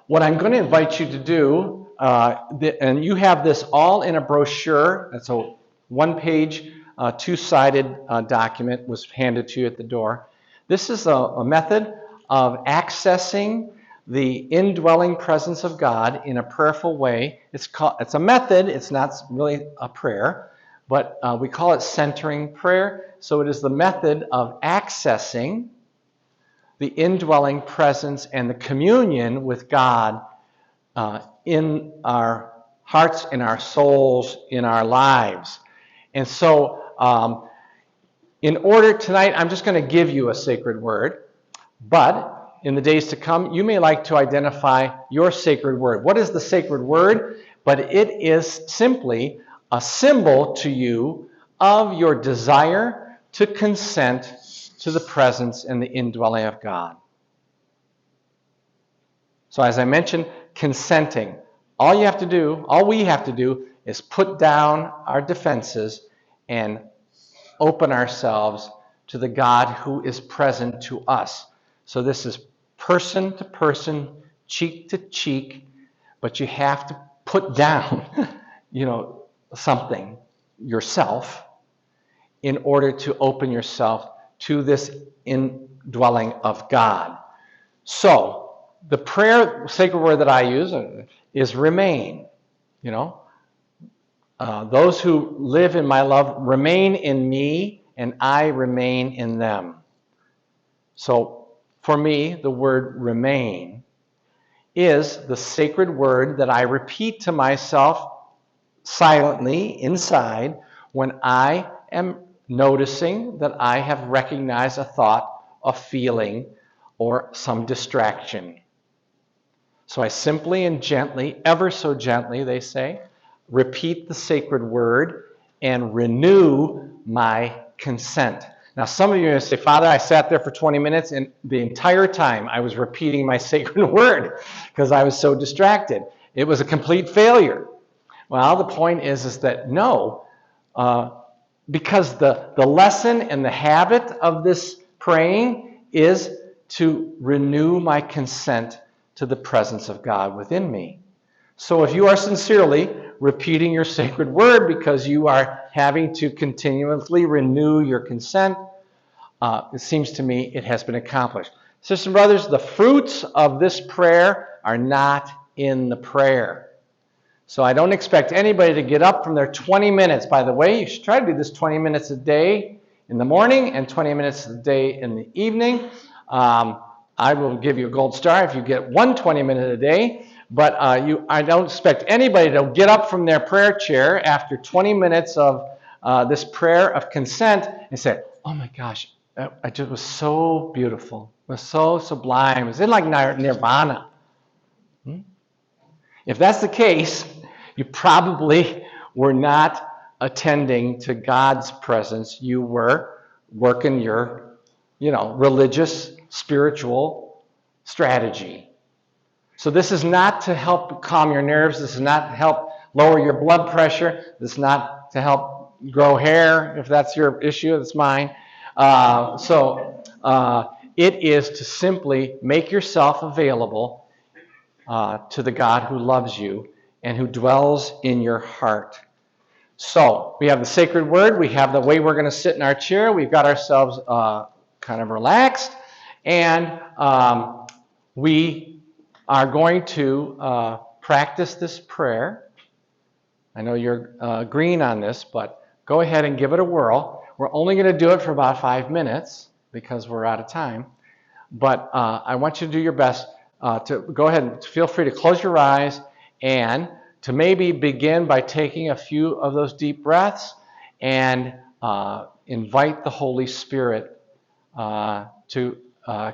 Speaker 1: What I'm going to invite you to do, and you have this all in a brochure. That's a 1-page 2-sided document was handed to you at the door. This is a method of accessing the indwelling presence of God in a prayerful way. It's a method. It's not really a prayer, but we call it centering prayer. So it is the method of accessing the indwelling presence and the communion with God in our hearts, in our souls, in our lives. And so in order tonight, I'm just going to give you a sacred word, but in the days to come, you may like to identify your sacred word. What is the sacred word? But it is simply a symbol to you of your desire to consent to the presence and the indwelling of God. So as I mentioned, consenting. All we have to do is put down our defenses and open ourselves to the God who is present to us. So this is person to person, cheek to cheek, but you have to put down, something yourself in order to open yourself to this indwelling of God. So, the prayer, sacred word that I use is remain. You know, those who live in my love remain in me, and I remain in them. So, for me, the word remain is the sacred word that I repeat to myself silently inside when I am noticing that I have recognized a thought, a feeling, or some distraction. So I simply and gently, ever so gently, they say, repeat the sacred word and renew my consent. Now, some of you are going to say, Father, I sat there for 20 minutes, and the entire time I was repeating my sacred word because I was so distracted. It was a complete failure. Well, the point is that no, because the lesson and the habit of this praying is to renew my consent to the presence of God within me. So if you are sincerely repeating your sacred word because you are having to continuously renew your consent, it seems to me it has been accomplished. Sisters and brothers, the fruits of this prayer are not in the prayer. So I don't expect anybody to get up from their 20 minutes. By the way, you should try to do this 20 minutes a day in the morning and 20 minutes a day in the evening. I will give you a gold star if you get 20 minutes a day. But I don't expect anybody to get up from their prayer chair after 20 minutes of this prayer of consent and say, oh my gosh, it just was so beautiful. It was so sublime. It was like nirvana. If that's the case, you probably were not attending to God's presence. You were working your, religious, spiritual strategy. So this is not to help calm your nerves. This is not to help lower your blood pressure. This is not to help grow hair, if that's your issue. That's mine. It is to simply make yourself available to the God who loves you and who dwells in your heart. So, we have the sacred word. We have the way we're going to sit in our chair. We've got ourselves kind of relaxed. And we are going to practice this prayer. I know you're green on this, but go ahead and give it a whirl. We're only going to do it for about 5 minutes because we're out of time. But I want you to do your best to go ahead and feel free to close your eyes and to maybe begin by taking a few of those deep breaths and invite the Holy Spirit to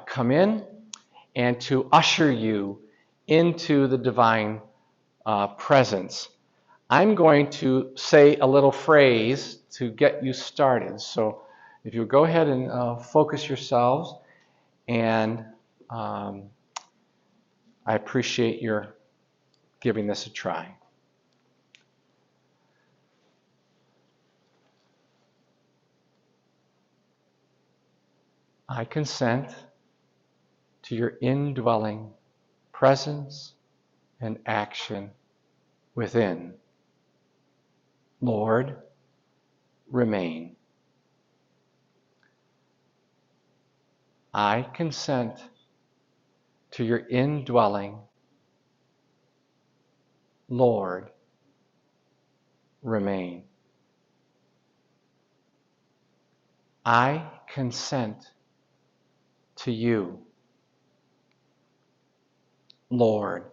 Speaker 1: come in and to usher you into the divine presence. I'm going to say a little phrase to get you started. So if you go ahead and focus yourselves, and I appreciate your giving this a try. I consent to your indwelling presence and action within. Lord, remain. I consent to your indwelling. Lord, remain. I consent to you. Lord,